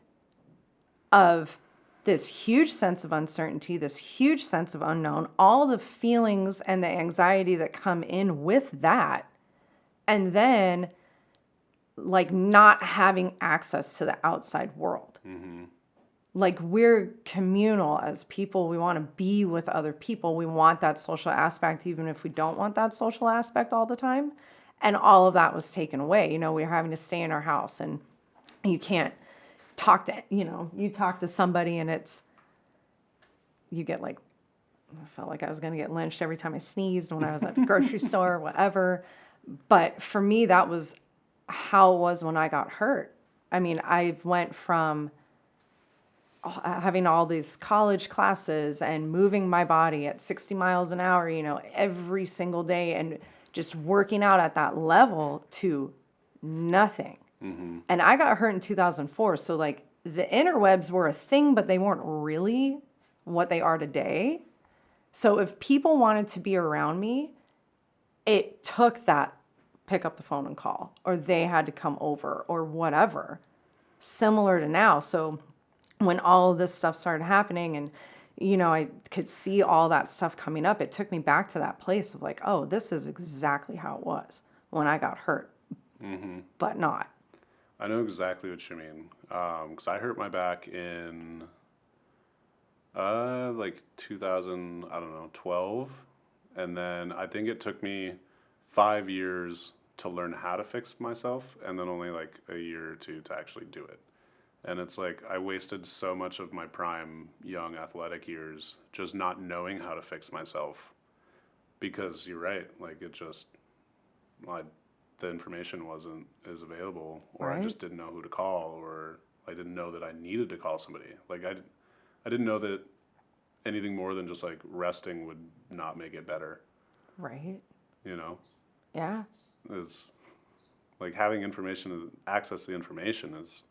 of this huge sense of uncertainty, this huge sense of unknown, all the feelings and the anxiety that come in with that. And then like not having access to the outside world. Mm-hmm. Like we're communal as people. We want to be with other people. We want that social aspect, even if we don't want that social aspect all the time. And all of that was taken away. You know, we were having to stay in our house and you can't talk to, you talk to somebody and you get like, I felt like I was going to get lynched every time I sneezed when I was at the grocery store, whatever. But for me, that was how it was when I got hurt. I mean, I went from having all these college classes and moving my body at 60 miles an hour, every single day and just working out at that level to nothing. Mm-hmm. And I got hurt in 2004. So like the interwebs were a thing, but they weren't really what they are today. So if people wanted to be around me, it took that pick up the phone and call, or they had to come over or whatever, similar to now. So when all of this stuff started happening and, I could see all that stuff coming up, it took me back to that place of like, oh, this is exactly how it was when I got hurt, Mm-hmm. but not. I know exactly what you mean. Because I hurt my back in like 2000, I don't know, 12. And then I think it took me 5 years to learn how to fix myself, and then only like a year or two to actually do it. And it's like I wasted so much of my prime young athletic years just not knowing how to fix myself. Because you're right, like it just, I, the information wasn't as available, or I Right. just didn't know who to call, or I didn't know that I needed to call somebody. Like I didn't know that anything more than just like resting would not make it better. Right. You know, Yeah. is like having information, access to the information is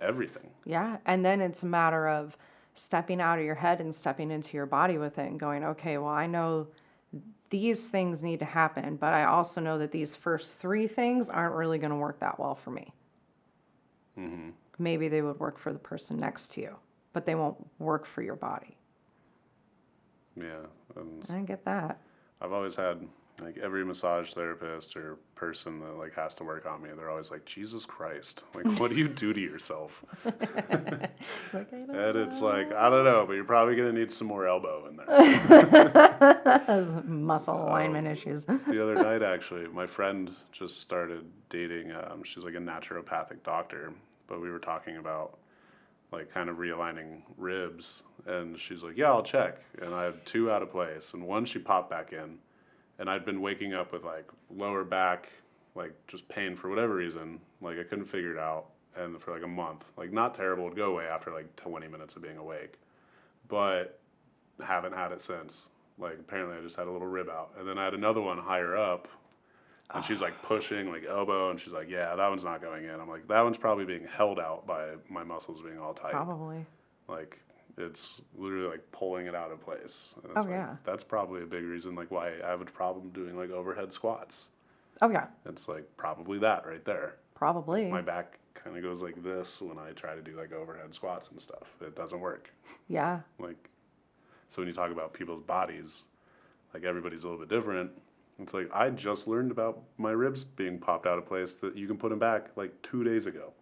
everything. Yeah. And then it's a matter of stepping out of your head and stepping into your body with it and going, okay, well, I know these things need to happen, but I also know that these first three things aren't really going to work that well for me. Mm-hmm. Maybe they would work for the person next to you, but they won't work for your body. Yeah, and I get that. I've always had like every massage therapist or person that like has to work on me, they're always like, Jesus Christ, like what do you do to yourself? Like, I don't And it's like, know. I don't know, but you're probably gonna need some more elbow in there. Muscle alignment issues. The other night, actually, my friend just started dating. She's like a naturopathic doctor, but we were talking about like kind of realigning ribs, and she's like, "Yeah, I'll check." And I had two out of place, and one she popped back in, and I'd been waking up with like lower back, like just pain for whatever reason, like I couldn't figure it out, and for like a month, like not terrible, it'd go away after like 20 minutes of being awake, but haven't had it since. Like apparently I just had a little rib out, and then I had another one higher up, and she's like pushing like elbow, and she's like, yeah, that one's not going in. I'm like, that one's probably being held out by my muscles being all tight. Probably. Like it's literally like pulling it out of place. And it's Oh, like, yeah. that's probably a big reason like why I have a problem doing like overhead squats. Oh, yeah. It's like probably that right there. Probably. My back kind of goes like this when I try to do like overhead squats and stuff. It doesn't work. Yeah. Like, so when you talk about people's bodies, like everybody's a little bit different. It's like I just learned about my ribs being popped out of place that you can put them back like 2 days ago.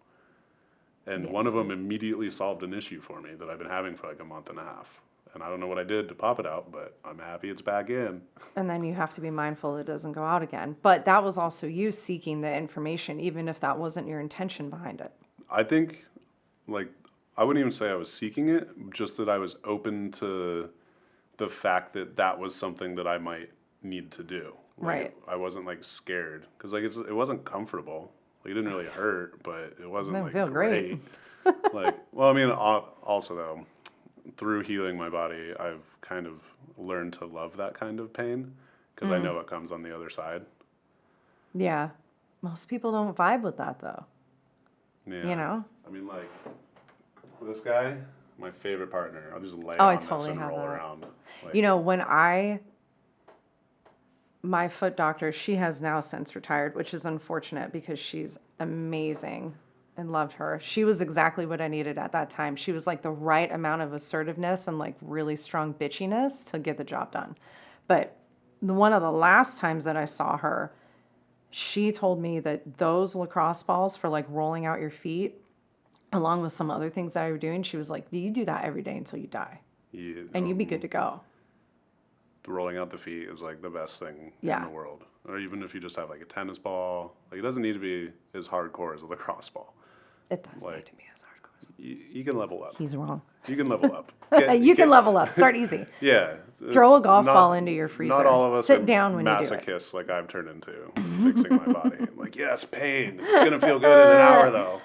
And Yeah. one of them immediately solved an issue for me that I've been having for like a month and a half. And I don't know what I did to pop it out, but I'm happy it's back in. And then you have to be mindful it doesn't go out again. But that was also you seeking the information, even if that wasn't your intention behind it. I think, like, I wouldn't even say I was seeking it, just that I was open to the fact that that was something that I might need to do. Like, Right. I wasn't like scared because like it wasn't comfortable. Like, it didn't really hurt, but it wasn't Doesn't like feel great. Like, well, I mean, also though, through healing my body, I've kind of learned to love that kind of pain because I know what comes on the other side. Yeah. Most people don't vibe with that though. Yeah. You know? I mean, like this guy, my favorite partner. I'll just lay Oh, I on this totally and have roll that. around. Like, You know, my foot doctor, she has now since retired, which is unfortunate because she's amazing and loved her. She was exactly what I needed at that time. She was like the right amount of assertiveness and like really strong bitchiness to get the job done. But one of the last times that I saw her, she told me that those lacrosse balls for like rolling out your feet, along with some other things that I were doing, she was like, you do that every day until you die, and you'd be good to go. rolling out the feet is like the best thing in Yeah. the world. Or even if you just have like a tennis ball, like it doesn't need to be as hardcore as a lacrosse ball. It does Like, need to be as hardcore. You can level up. He's wrong. You can level up. You can level up. Start easy. Yeah. Throw a it's golf not- ball into your freezer. Not all of us Sit are down when you do it. masochists like I've turned into, fixing my body. I'm like, yes, pain. It's going to feel good in an hour, though.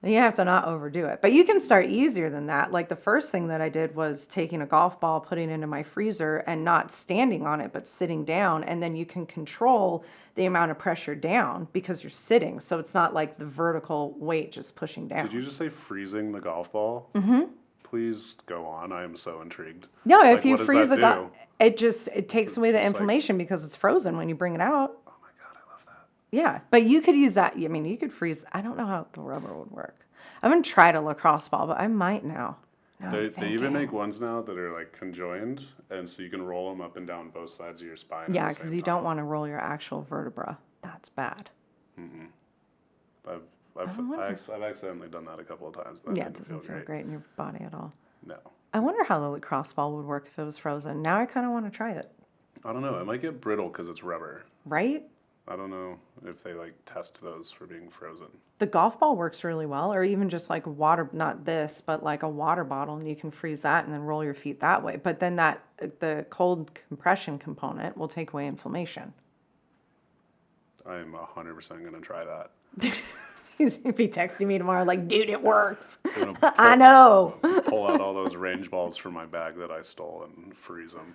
You have to not overdo it. But you can start easier than that. Like the first thing that I did was taking a golf ball, putting it into my freezer, and not standing on it, but sitting down. And then you can control the amount of pressure down because you're sitting. So it's not like the vertical weight just pushing down. Did you just say freezing the golf ball? Mm-hmm. Please go on. I am so intrigued. No, Like, if you what does freeze that the golf, do? it takes away the Just like- inflammation because it's frozen when you bring it out. Oh my God, I love that. Yeah, but you could use that. I mean, you could freeze. I don't know how the rubber would work. I haven't tried a lacrosse ball, but I might now. Now I'm They even thinking. make ones now that are like conjoined, and so you can roll them up and down both sides of your spine. Yeah, at the because same you time. don't want to roll your actual vertebra. That's bad. I've wonder. I've accidentally done that a couple of times. That Yeah, it didn't doesn't feel great in your body at all. No, I wonder how the lacrosse ball would work if it was frozen. Now I kind of want to try it. I don't know. It might get brittle because it's rubber. Right? I don't know if they like test those for being frozen. The golf ball works really well, or even just like water, not this, but like a water bottle, and you can freeze that and then roll your feet that way. But then the cold compression component will take away inflammation. I'm 100% gonna try that. He's gonna be texting me tomorrow like, dude, it works. I'm gonna I know. pull out all those range balls from my bag that I stole and freeze them.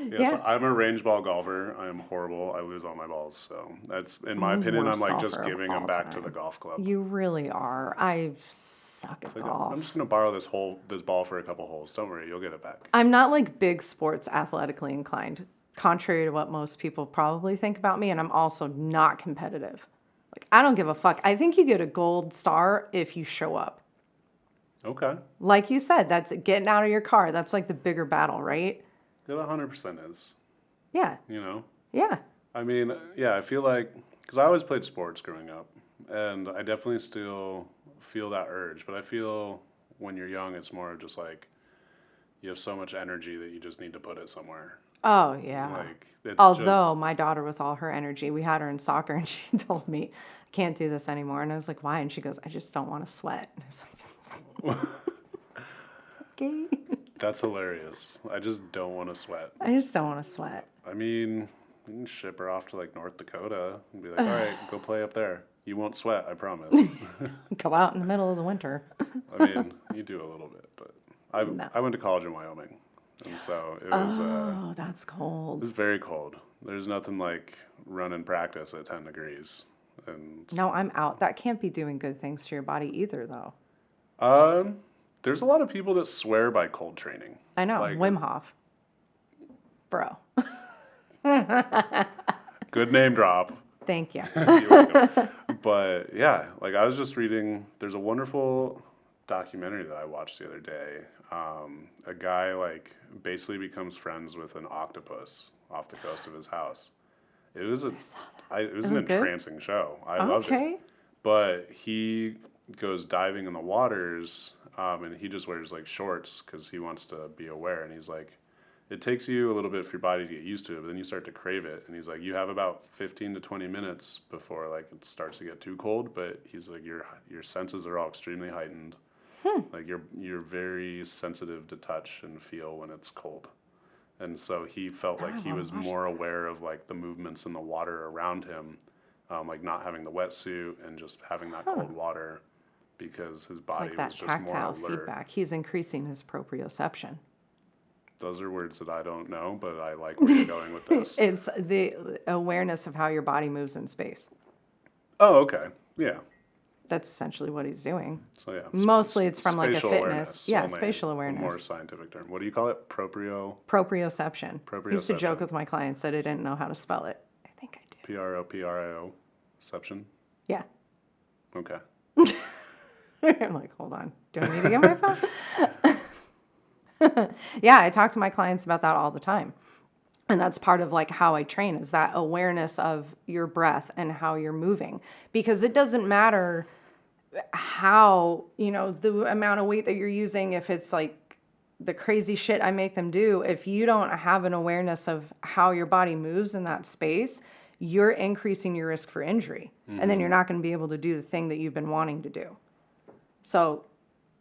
Yes, Yeah. I'm a range ball golfer. I am horrible. I lose all my balls. So that's, in my opinion, I'm Worst like just golfer of giving them all back to time. the golf club. You really are. I suck at It's like, golf. I'm just gonna borrow this ball for a couple holes. Don't worry, you'll get it back. I'm not like big sports athletically inclined, contrary to what most people probably think about me, and I'm also not competitive. Like, I don't give a fuck. I think you get a gold star if you show up. Okay, Like you said, that's getting out of your car. That's like the bigger battle, right? it 100% is. Yeah. You know, Yeah. I mean, yeah, I feel like because I always played sports growing up, and I definitely still feel that urge. But I feel when you're young, it's more of just like you have so much energy that you just need to put it somewhere. Oh, yeah. Like it's Although my daughter, with all her energy, we had her in soccer, and she told me, I can't do this anymore. And I was like, why? And she goes, I just don't want to sweat. And I was like, okay. that's hilarious. I just don't want to sweat. I just don't want to sweat. I mean, you can ship her off to like North Dakota and be like, all right, go play up there. You won't sweat, I promise. Go out in the middle of the winter. I mean, you do a little bit, but No. I went to college in Wyoming, and so it was Oh, that's it cold. was very cold. There's nothing like running practice at 10 degrees, and No, I'm out. That can't be doing good things to your body either, though. there's a lot of people that swear by cold training. I know. Like- Wim Hof. Bro. Good name drop. Thank you. You're welcome. But yeah, like I was just reading, there's a wonderful documentary that I watched the other day. A guy like basically becomes friends with an octopus off the coast of his house. It was it was an was good? entrancing show. I loved it. Okay. but he goes diving in the waters, and he just wears like shorts because he wants to be aware. And he's like, it takes you a little bit for your body to get used to it, but then you start to crave it. And he's like, you have about 15 to 20 minutes before like it starts to get too cold, but he's like, your senses are all extremely heightened. Like you're very sensitive to touch and feel when it's cold. And so he felt like he was more aware of like the movements in the water around him, like not having the wetsuit and just having that cold water because his It's body like was that just more tactile alert. feedback. He's increasing his proprioception. Those are words that I don't know, but I like where you're going with this. It's the awareness of how your body moves in space. Oh, okay. Yeah. That's essentially what he's doing. So yeah. Mostly it's from like a spatial fitness. awareness, Yeah, only spatial a awareness. more scientific term. What do you call it? Proprioception. I used to joke Proprioception. with my clients that I didn't know how to spell it. I think I do. P-R-O-P-R-I-O. Ception? Yeah. Okay. I'm like, hold on. Do I need to get my phone? Yeah, I talk to my clients about that all the time. And that's part of like how I train is that awareness of your breath and how you're moving. Because it doesn't matter how, the amount of weight that you're using, if it's like the crazy shit I make them do, if you don't have an awareness of how your body moves in that space, you're increasing your risk for injury. And then you're not going to be able to do the thing that you've been wanting to do. So,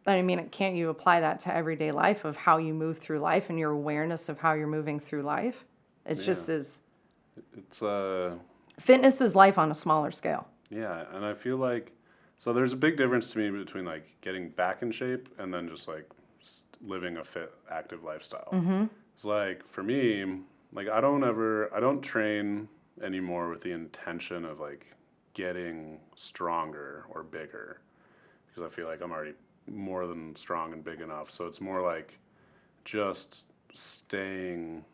I mean, can't you apply that to everyday life of how you move through life and your awareness of how you're moving through life? It's just as It's fitness is life on a smaller scale. yeah, and I feel like so there's a big difference to me between like getting back in shape and then just like living a fit, active lifestyle. It's like for me, like I don't train anymore with the intention of like getting stronger or bigger because I feel like I'm already more than strong and big enough. So it's more like just staying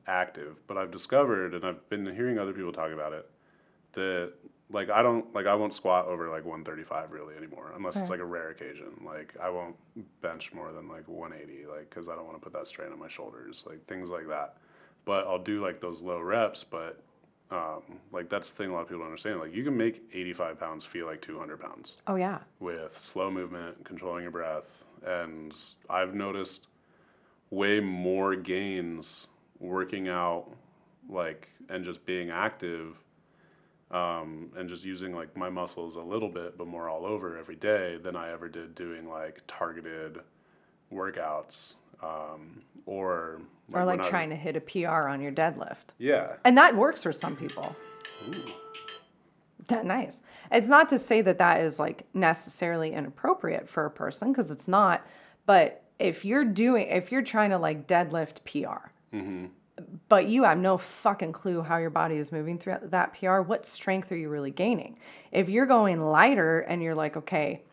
active. But I've discovered, and I've been hearing other people talk about it, that like I won't squat over like 135 really anymore unless it's like a rare occasion. Like I won't bench more than like 180 like because I don't want to put that strain on my shoulders, like things like that. But I'll do like those low reps, but like that's the thing a lot of people don't understand. Like you can make 85 pounds feel like 200 pounds Oh, yeah. with slow movement, controlling your breath. And I've noticed way more gains working out, like, and just being active, and just using like my muscles a little bit, but more all over every day than I ever did doing like targeted workouts, or Or like when trying to hit a PR on your deadlift. yeah. And that works for some people. Ooh. Nice. It's not to say that that is like necessarily inappropriate for a person because it's not. But if you're trying to like deadlift PR, but you have no fucking clue how your body is moving through that PR, what strength are you really gaining? If you're going lighter and you're like, okay,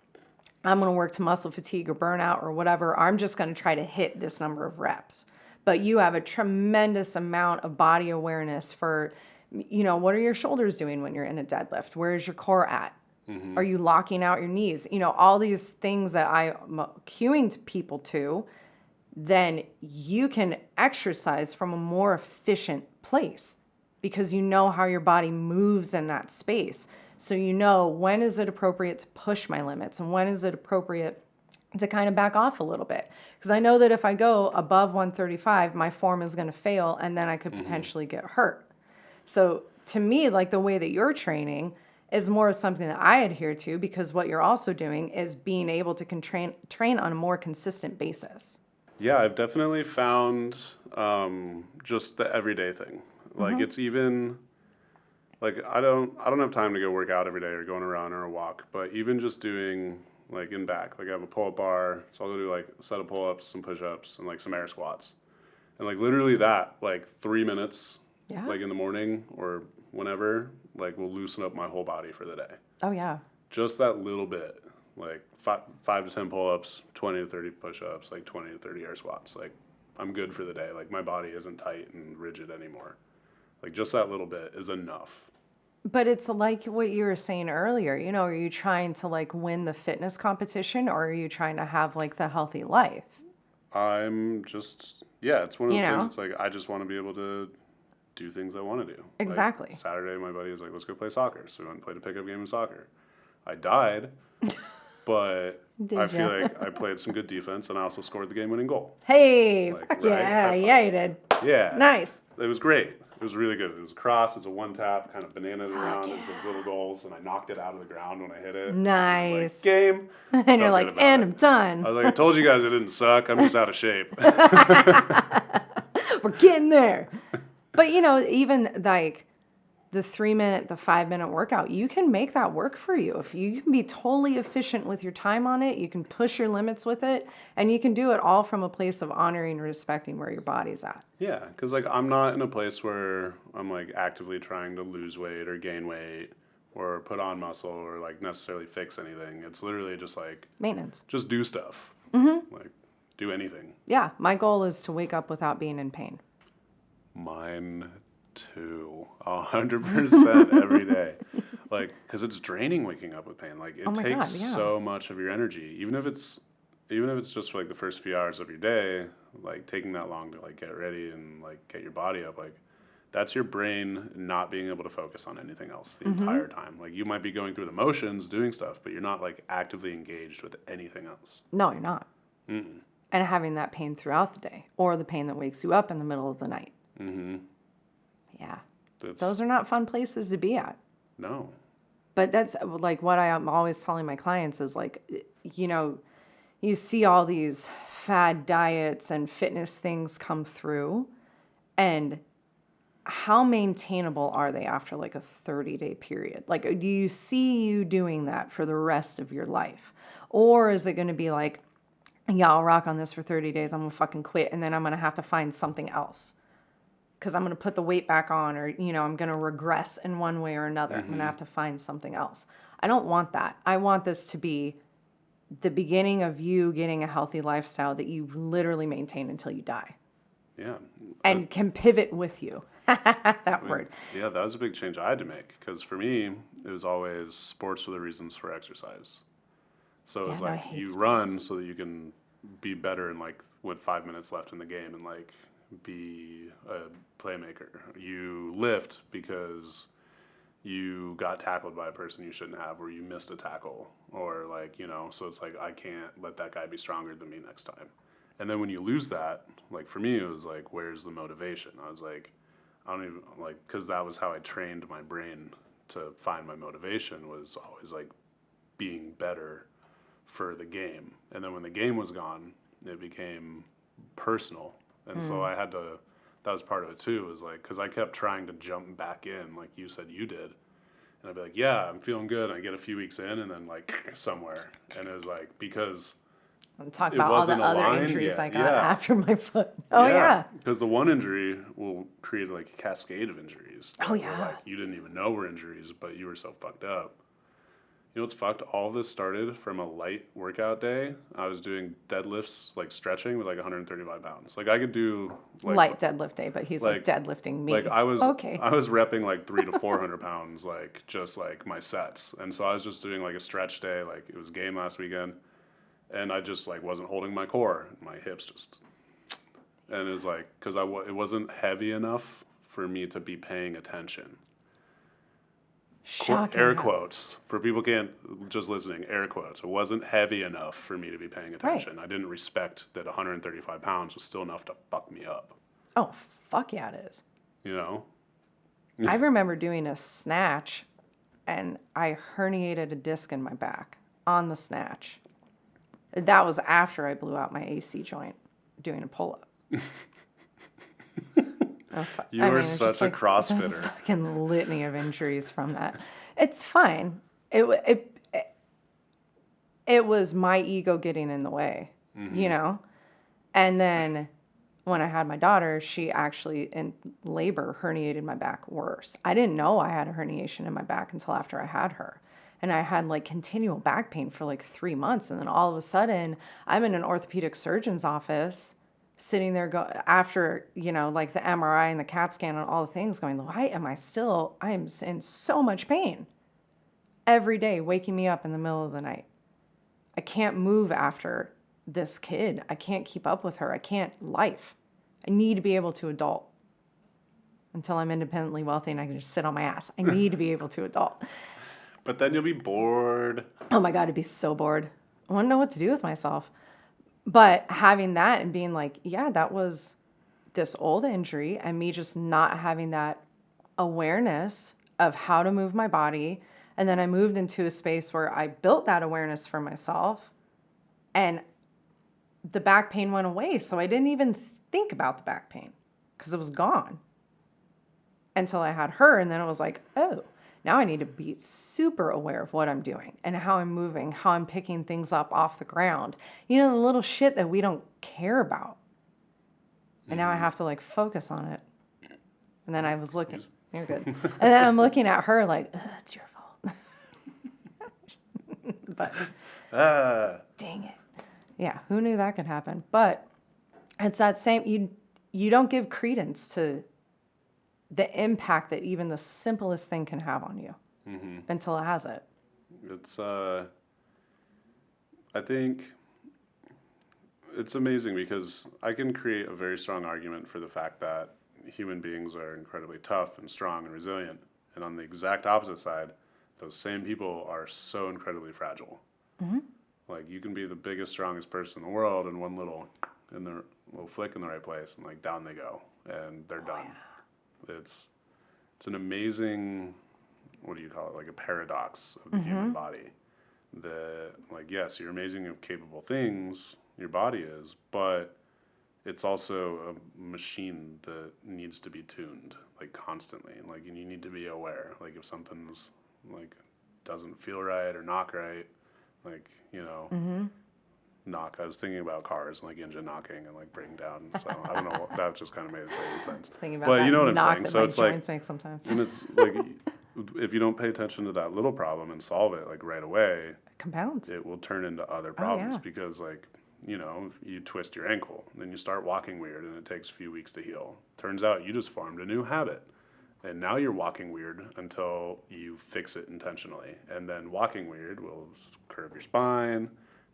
I'm going to work to muscle fatigue or burnout or whatever, I'm just going to try to hit this number of reps. But you have a tremendous amount of body awareness for, what are your shoulders doing when you're in a deadlift? Where is your core at? Are you locking out your knees? All these things that I'm cueing to people to, then you can exercise from a more efficient place because you know how your body moves in that space. So when is it appropriate to push my limits and when is it appropriate to kind of back off a little bit. Because I know that if I go above 135, my form is going to fail and then I could potentially get hurt. So to me, like the way that you're training is more of something that I adhere to because what you're also doing is being able to train on a more consistent basis. Yeah, I've definitely found just the everyday thing. Like it's even like I don't have time to go work out every day or go on a run or a walk, but even just doing like in back, like I have a pull-up bar, so I'll go do like a set of pull-ups, some push-ups, and like some air squats, and like literally that like 3 minutes, like in the morning or whenever, like will loosen up my whole body for the day. Oh yeah. Just that little bit, like 5 to 10 pull-ups, 20 to 30 push-ups, like 20 to 30 air squats. Like I'm good for the day. Like my body isn't tight and rigid anymore. Like just that little bit is enough. But it's like what you were saying earlier, are you trying to like win the fitness competition or are you trying to have like the healthy life? I'm just, it's one of those things. It's like, I just want to be able to do things I want to do. Exactly. Like Saturday, my buddy was like, let's go play soccer. So we went and played a pickup game of soccer. I died, but I Did feel ya? like I played some good defense, and I also scored the game-winning goal. Hey, Like, fuck right? yeah, High yeah, five. you did. Yeah, Nice. it was great. It was really good. It was a cross. It's a one tap, kind of bananaed Fuck around. It was those little yeah. goals, and I knocked it out of the ground when I hit it. And it was like, Nice. game. I And you're felt good like, about and it. I'm done. I was like, I told you guys it didn't suck. I'm just out of shape. We're getting there. But even like the 3 minute, the 5 minute workout, you can make that work for you. If you can be totally efficient with your time on it, you can push your limits with it, and you can do it all from a place of honoring and respecting where your body's at. Yeah, because like I'm not in a place where I'm like actively trying to lose weight or gain weight or put on muscle or like necessarily fix anything. It's literally just like Maintenance. just do stuff. Mm-hmm. Like do anything. Yeah, my goal is to wake up without being in pain. Mine too. 100% every day. Like, because it's draining waking up with pain. Like Oh it my takes God, yeah. so much of your energy. Even if it's just for like the first few hours of your day, like taking that long to like get ready and like get your body up, like that's your brain not being able to focus on anything else the entire time. Like you might be going through the motions, doing stuff, but you're not like actively engaged with anything else. No, you're not. Mm-mm. And having that pain throughout the day, or the pain that wakes you up in the middle of the night. Mm-hmm. Yeah. That's Those are not fun places to be at. no. But that's like what I am always telling my clients is like, you see all these fad diets and fitness things come through, and how maintainable are they after like a 30-day period? Like, do you see you doing that for the rest of your life? Or is it going to be like, yeah, I'll rock on this for 30 days, I'm going to fucking quit, and then I'm going to have to find something else because I'm going to put the weight back on, or, I'm going to regress in one way or another. I'm going to have to find something else. I don't want that. I want this to be the beginning of you getting a healthy lifestyle that you literally maintain until you die Yeah. and can pivot with you. That word. Yeah, that was a big change I had to make because for me, it was always sports were the reasons for exercise. So it was Yeah, no, I like hate you sports. run so that you can be better in like with 5 minutes left in the game and like be a playmaker. You lift because you got tackled by a person you shouldn't have or you missed a tackle or like, so it's like I can't let that guy be stronger than me next time. And then when you lose that, like for me, it was like, where's the motivation? I was like, I don't even like, because that was how I trained my brain to find my motivation was always like being better for the game. And then when the game was gone, it became personal. And so I had to, that was part of it too, was like, because I kept trying to jump back in, like you said you did. And I'd be like, yeah, I'm feeling good. And I get a few weeks in and then like somewhere. And it was like, because And talk it about all the wasn't other aligned injuries yet. I got Yeah. after my foot. Oh, yeah. Because the one injury will create like a cascade of injuries. Oh, that were, yeah. like you didn't even know were injuries, but you were so fucked up. You know what's fucked? All this started from a light workout day. I was doing deadlifts, like stretching with like 135 pounds. Like I could do like Light deadlift day, but he's like deadlifting me. like I was okay. repping like 300 to 400 pounds, like just like my sets. And so I was just doing like a stretch day, like it was game last weekend, and I just like wasn't holding my core. My hips just, and it was like because it wasn't heavy enough for me to be paying attention. Shocking. Air quotes for people can't just listening. Air quotes. It wasn't heavy enough for me to be paying attention. I didn't respect that 135 pounds was still enough to fuck me up. Oh, fuck yeah, it is. You know. I remember doing a snatch, and I herniated a disc in my back on the snatch. That was after I blew out my AC joint doing a pull-up. You are it's just such a like CrossFitter. Fucking litany of injuries from that. It's fine. It was my ego getting in the way, And then when I had my daughter, she actually in labor herniated my back worse. I didn't know I had a herniation in my back until after I had her. And I had like continual back pain for like 3 months. And then all of a sudden, I'm in an orthopedic surgeon's office sitting there after, like the MRI and the CAT scan and all the things going, why am I am in so much pain every day, waking me up in the middle of the night. I can't move after this kid. I can't keep up with her. I can't life. I need to be able to adult until I'm independently wealthy and I can just sit on my ass. I need to be able to adult. But then you'll be bored. Oh my God, I'd be so bored. I wouldn't know what to do with myself. But having that and being like, yeah, that was this old injury, and me just not having that awareness of how to move my body. And then I moved into a space where I built that awareness for myself, and the back pain went away. So I didn't even think about the back pain because it was gone until I had her. And then it was like, oh, now I need to be super aware of what I'm doing and how I'm moving, how I'm picking things up off the ground. You know, the little shit that we don't care about. And now I have to like focus on it. And then I was looking, you're good. And then I'm looking at her like, it's your fault. But dang it. Yeah, who knew that could happen? But it's that same, you don't give credence to the impact that even the simplest thing can have on you until it has it. It's, I think it's amazing because I can create a very strong argument for the fact that human beings are incredibly tough and strong and resilient. And on the exact opposite side, those same people are so incredibly fragile. Like, you can be the biggest, strongest person in the world, and one little flick in the right place, and like down they go, and they're done. Yeah. It's an amazing, what do you call it? Like a paradox of the human body. Like, yes, you're amazing and capable things, your body is, but it's also a machine that needs to be tuned, like, constantly. Like, and you need to be aware. Like, if something's like doesn't feel right or knock right, like, you know, knock. I was thinking about cars and like engine knocking and like breaking down. So I don't know. That just kind of made sense. Thinking about but that you know what I'm knock saying. that So my it's like, joints make sometimes. and it's like, if you don't pay attention to that little problem and solve it like right away, compounds. It will turn into other problems because, like, you know, you twist your ankle, then you start walking weird, and it takes a few weeks to heal. Turns out you just formed a new habit. And now you're walking weird until you fix it intentionally. And then walking weird will curve your spine.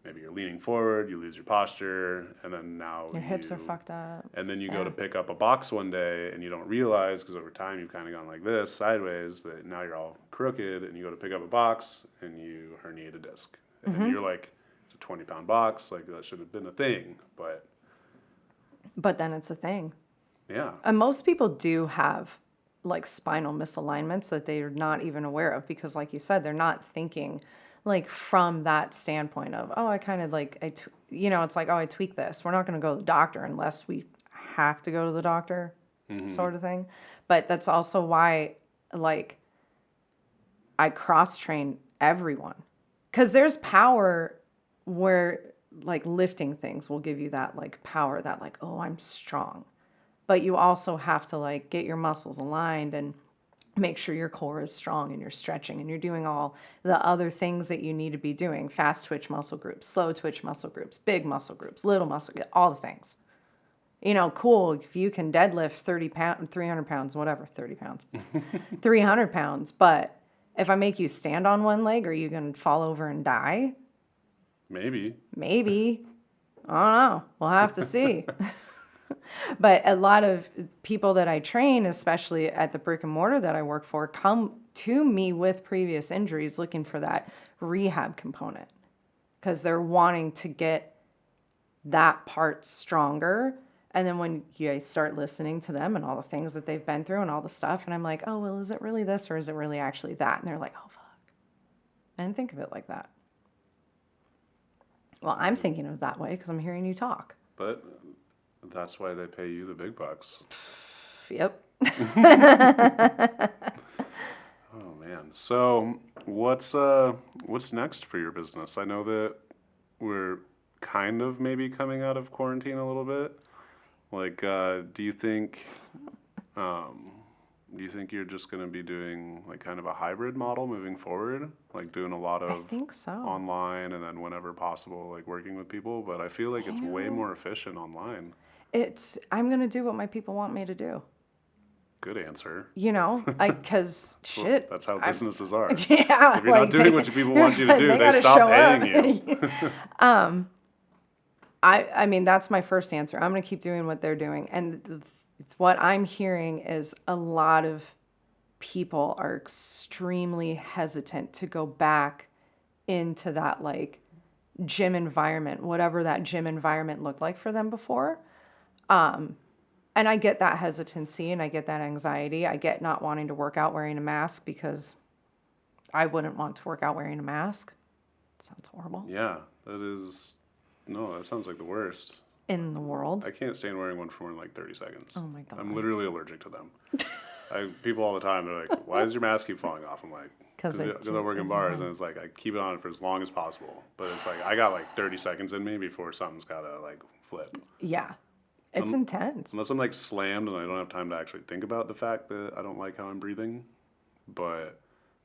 Maybe you're leaning forward, you lose your posture, and then now your hips are fucked up. And then you go to pick up a box one day, and you don't realize, because over time you've kind of gone like this, sideways, that now you're all crooked, and you go to pick up a box, and you herniate a disc. And you're like, it's a 20-pound box, like that should have been a thing, But then it's a thing. Yeah. And most people do have like spinal misalignments that they're not even aware of because, like you said, they're not thinking like from that standpoint of, oh, I kind of like, it's like, oh, I tweak this. We're not going to go to the doctor unless we have to go to the doctor, sort of thing. But that's also why, like, I cross-train everyone. Because there's power where, like, lifting things will give you that, like, power that, like, oh, I'm strong. But you also have to, like, get your muscles aligned and make sure your core is strong and you're stretching and you're doing all the other things that you need to be doing. Fast twitch muscle groups, slow twitch muscle groups, big muscle groups, little muscle, all the things. You know, cool, if you can deadlift 300 pounds, whatever, 30 pounds, 300 pounds. But if I make you stand on one leg, are you going to fall over and die? Maybe. I don't know. We'll have to see. But a lot of people that I train, especially at the brick and mortar that I work for, come to me with previous injuries looking for that rehab component because they're wanting to get that part stronger. And then when you start listening to them and all the things that they've been through and all the stuff, and I'm like, oh, well, is it really this or is it really actually that? And they're like, oh, fuck. I didn't think of it like that. Well, I'm thinking of it that way because I'm hearing you talk. But that's why they pay you the big bucks. Yep. Oh man. So what's next for your business? I know that we're kind of maybe coming out of quarantine a little bit. Like, do you think you're just going to be doing like kind of a hybrid model moving forward? Like doing a lot of I think so. Online and then whenever possible, like working with people. But I feel like it's way more efficient online. I'm going to do what my people want me to do. Good answer. You know, because shit. That's how businesses are. Yeah. If you're not doing what your people want you to do, they stop paying you. I mean, that's my first answer. I'm going to keep doing what they're doing. And what I'm hearing is a lot of people are extremely hesitant to go back into that like gym environment, whatever that gym environment looked like for them before. Um, and I get that hesitancy and I get that anxiety. I get not wanting to work out wearing a mask because I wouldn't want to work out wearing a mask. Sounds horrible. Yeah, that is. No, that sounds like the worst. In the world. I can't stand wearing one for more than like 30 seconds. Oh my God. I'm literally allergic to them. People all the time, they're like, why does your mask keep falling off? I'm like, because I work in bars, and it's like, I keep it on for as long as possible. But it's like, I got like 30 seconds in me before something's got to like flip. Yeah. It's intense. Unless I'm like slammed and I don't have time to actually think about the fact that I don't like how I'm breathing. But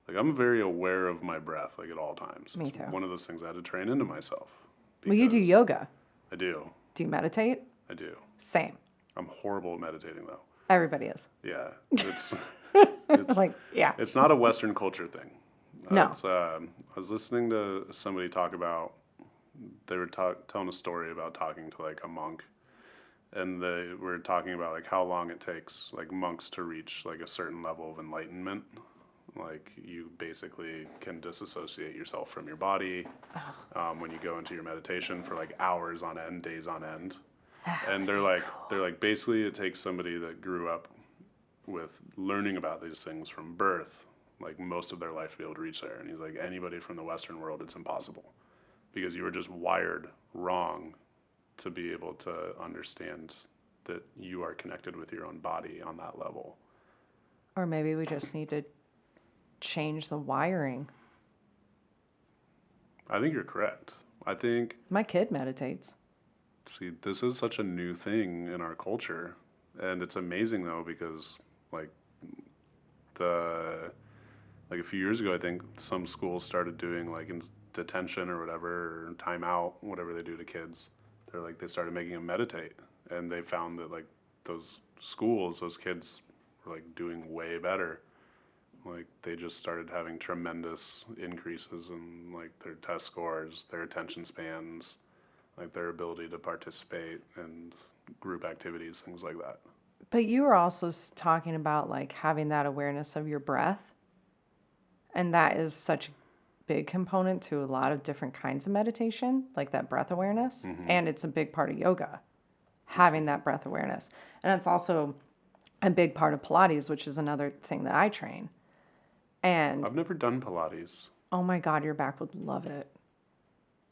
like, I'm very aware of my breath, like at all times. Me It's too. one of those things I had to train into myself. Well, you do yoga. I do. Do you meditate? I do. Same. I'm horrible at meditating though. Everybody is. Yeah, it's Like, yeah. it's not a Western culture thing. No. I was listening to somebody talk about. They were telling a story about talking to like a monk, and they were talking about like how long it takes like monks to reach like a certain level of enlightenment. Like you basically can disassociate yourself from your body when you go into your meditation for like hours on end, days on end. And they're like basically it takes somebody that grew up with learning about these things from birth, like most of their life to be able to reach there. And he's like, anybody from the Western world, it's impossible because you were just wired wrong to be able to understand that you are connected with your own body on that level. Or maybe we just need to change the wiring. I think you're correct. I think, My kid meditates. see, this is such a new thing in our culture. And it's amazing though, because like like a few years ago, I think some schools started doing like in detention or whatever, or timeout, whatever they do to kids. They started making them meditate, and they found that like those schools, those kids were like doing way better. Like they just started having tremendous increases in like their test scores, their attention spans, like their ability to participate and group activities, things like that. But you were also talking about like having that awareness of your breath. And that is such a big component to a lot of different kinds of meditation, like that breath awareness. Mm-hmm. And it's a big part of yoga, having that breath awareness. And it's also a big part of Pilates, which is another thing that I train. And I've never done Pilates. oh my God, your back would love it.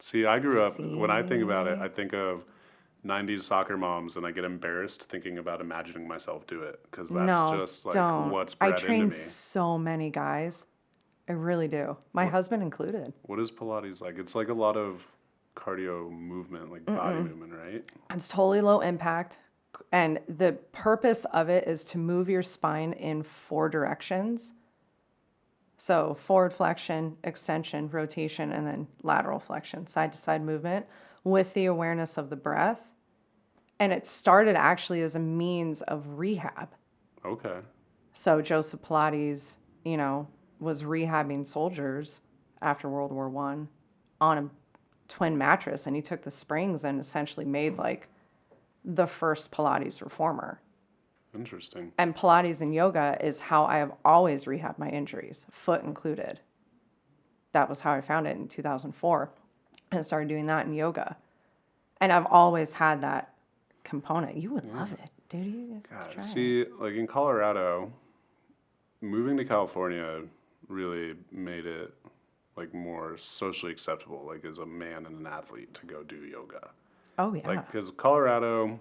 See, I grew up, when I think about it, I think of 90s soccer moms, and I get embarrassed thinking about imagining myself do it, because that's No, just like don't. what's I bred into train me. so many guys. I really do. My husband included. What is Pilates like? It's like a lot of cardio movement, like body movement, right? It's totally low impact. And the purpose of it is to move your spine in 4 directions. So forward flexion, extension, rotation, and then lateral flexion, side to side movement with the awareness of the breath. And it started actually as a means of rehab. Okay. So Joseph Pilates, was rehabbing soldiers after World War I on a twin mattress. And he took the springs and essentially made like the first Pilates reformer. Interesting. And Pilates and yoga is how I have always rehabbed my injuries, foot included. That was how I found it in 2004. And I started doing that in yoga. And I've always had that component. You would love it, dude. You God, try see, like in Colorado, moving to California really made it like more socially acceptable, like as a man and an athlete to go do yoga. Oh, yeah. Like, because Colorado,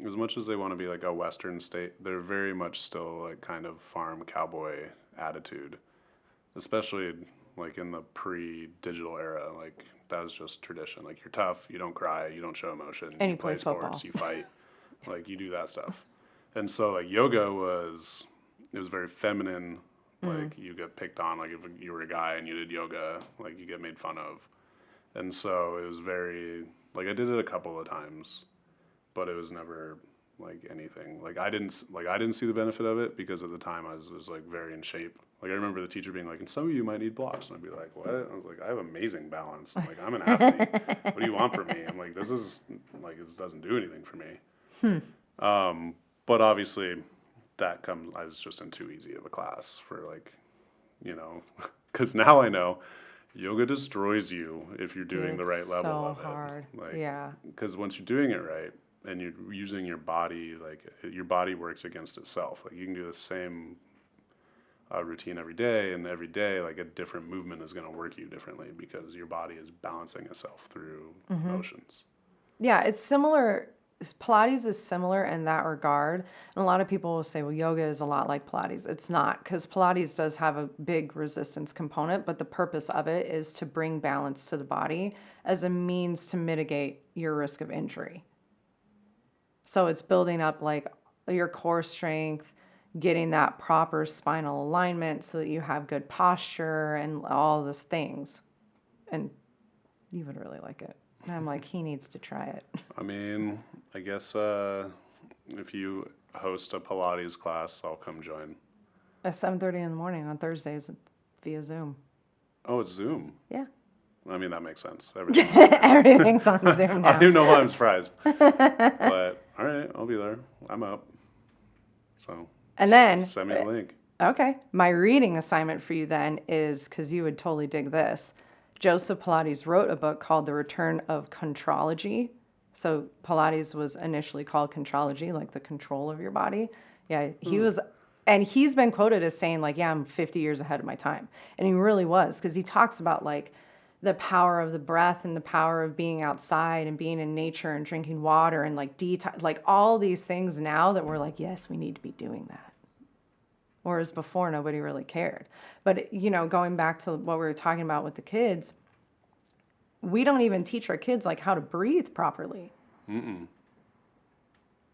as much as they want to be like a Western state, they're very much still like kind of farm cowboy attitude, especially like in the pre-digital era. Like that was just tradition. Like you're tough, you don't cry, you don't show emotion, And you you play sports, football. you fight, like you do that stuff. And so like yoga it was very feminine. Like you get picked on, like if you were a guy and you did yoga, like you get made fun of. And so it was very, like I did it a couple of times, but it was never like anything. Like I didn't see the benefit of it because at the time I was like very in shape. Like I remember the teacher being like, and some of you might need blocks. And I'd be like, what? I was like, I have amazing balance. I'm like, I'm an athlete. What do you want from me? I'm like, this doesn't do anything for me. But obviously that comes, I was just in too easy of a class for like, you know, because now I know yoga destroys you if you're Dude, doing the it's right level so of hard. it. Like, Yeah. because once you're doing it right and you're using your body, like your body works against itself. Like you can do the same routine every day, like a different movement is going to work you differently because your body is balancing itself through motions. Yeah, it's similar. Pilates is similar in that regard. And a lot of people will say, well, yoga is a lot like Pilates. It's not, because Pilates does have a big resistance component, but the purpose of it is to bring balance to the body as a means to mitigate your risk of injury. So it's building up like your core strength, getting that proper spinal alignment so that you have good posture and all those things. And you would really like it. And I'm like, he needs to try it. I mean, I guess if you host a Pilates class, I'll come join. At 7:30 in the morning on Thursdays via Zoom. Oh, it's Zoom. Yeah. I mean, that makes sense. Everything's Zoom now. Everything's on Zoom I now. don't even know why I'm surprised. But all right, I'll be there. I'm up. So And then, send me the link. okay, my reading assignment for you then is, because you would totally dig this, Joseph Pilates wrote a book called The Return of Contrology. So Pilates was initially called Contrology, like the control of your body. Yeah, he was, and he's been quoted as saying like, yeah, I'm 50 years ahead of my time. And he really was, because he talks about like the power of the breath and the power of being outside and being in nature and drinking water and like detox, like all these things now that we're like, yes, we need to be doing that. Whereas before, nobody really cared. But, you know, going back to what we were talking about with the kids, we don't even teach our kids like how to breathe properly. Mm-mm.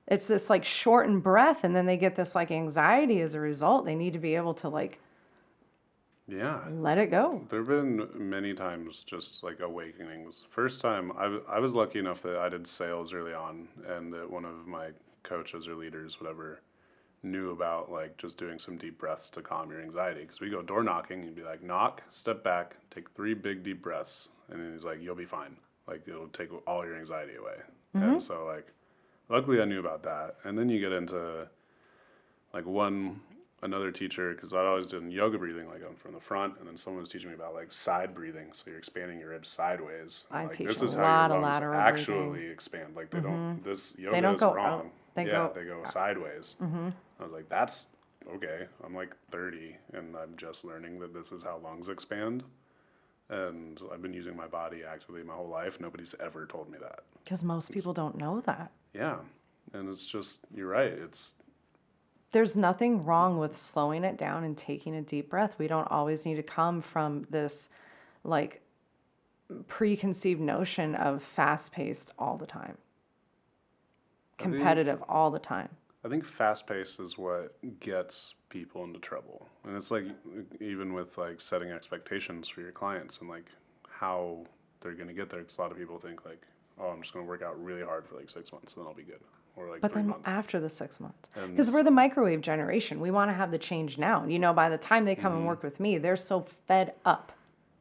It's this like shortened breath, and then they get this like anxiety as a result. They need to be able to like let it go. There have been many times just like awakenings. First time, I was lucky enough that I did sales early on, and that one of my coaches or leaders, whatever, knew about like just doing some deep breaths to calm your anxiety. Because we go door knocking and be like, knock, step back, take 3 big deep breaths, and then he's like, you'll be fine. Like it'll take all your anxiety away. And so like, luckily I knew about that. And then you get into like another teacher, because I'd always done yoga breathing like from the front, and then someone was teaching me about like side breathing, so you're expanding your ribs sideways. I Like teach this a is how lot your of lungs lateral actually breathing. expand. Like they don't. This yoga They don't is go wrong. out. They They go sideways. I was like, that's okay. I'm like 30, and I'm just learning that this is how lungs expand. And I've been using my body actively my whole life. Nobody's ever told me that. because most people don't know that. Yeah, and it's just you're right. There's nothing wrong with slowing it down and taking a deep breath. We don't always need to come from this like preconceived notion of fast paced all the time, competitive all the time. I think fast pace is what gets people into trouble. And it's like even with like setting expectations for your clients and like how they're going to get there. Because a lot of people think like, oh, I'm just going to work out really hard for like 6 months and then I'll be good. Or like But 3 then months. after the 6 months, And because we're the microwave generation, we want to have the change now. You know, by the time they come and work with me, they're so fed up.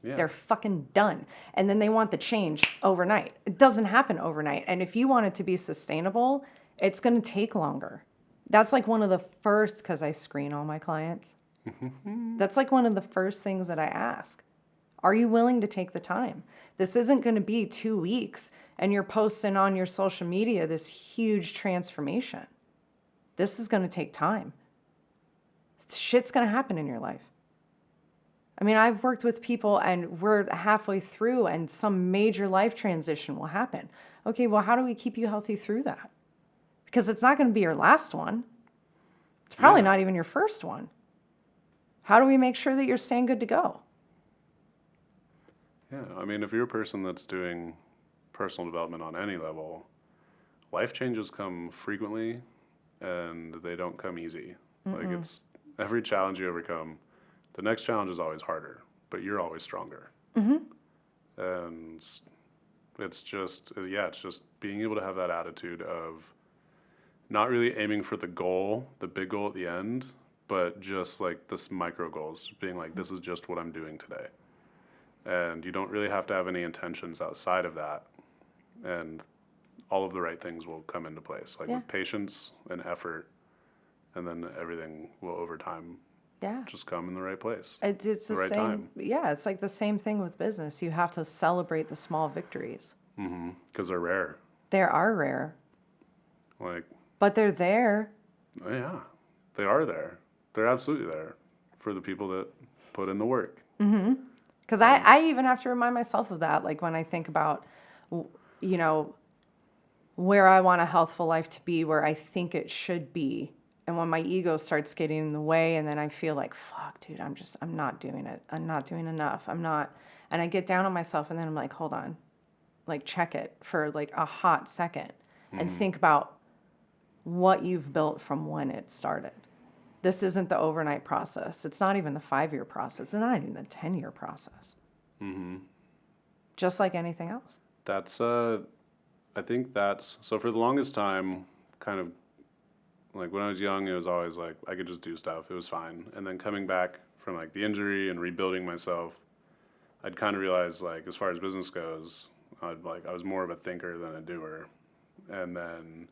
yeah, They're fucking done. And then they want the change overnight. It doesn't happen overnight. And if you want it to be sustainable, it's going to take longer. That's like one of the first, because I screen all my clients. That's like one of the first things that I ask. Are you willing to take the time? This isn't going to be 2 weeks and you're posting on your social media this huge transformation. This is going to take time. Shit's going to happen in your life. I mean, I've worked with people and we're halfway through and some major life transition will happen. Okay, well, how do we keep you healthy through that? Because it's not going to be your last one. It's probably not even your first one. How do we make sure that you're staying good to go? Yeah, I mean, if you're a person that's doing personal development on any level, life changes come frequently and they don't come easy. Like it's every challenge you overcome, the next challenge is always harder, but you're always stronger. And it's just being able to have that attitude of not really aiming for the goal, the big goal at the end, but just like this micro goals, being like, this is just what I'm doing today. And you don't really have to have any intentions outside of that. And all of the right things will come into place. Like with patience and effort and then everything will over time Yeah. just come in the right place, It's the the right same. time. Yeah, it's like the same thing with business. You have to celebrate the small victories. Because they're rare. They are rare, Like, but they're there. oh, yeah, they are there. They're absolutely there for the people that put in the work. Because And I even have to remind myself of that. Like when I think about, you know, where I want a healthful life to be, where I think it should be. And when my ego starts getting in the way, and then I feel like, fuck, dude, I'm not doing it. I'm not doing enough. I'm not. And I get down on myself, and then I'm like, hold on, like check it for like a hot second and think about what you've built from when it started. This isn't the overnight process. It's not even the 5-year process. It's not even the 10-year process. Just like anything else. that's, I think that's, so for the longest time, kind of like when I was young, it was always like I could just do stuff. It was fine. And then coming back from like the injury and rebuilding myself, I'd kind of realized like as far as business goes, I was more of a thinker than a doer. And then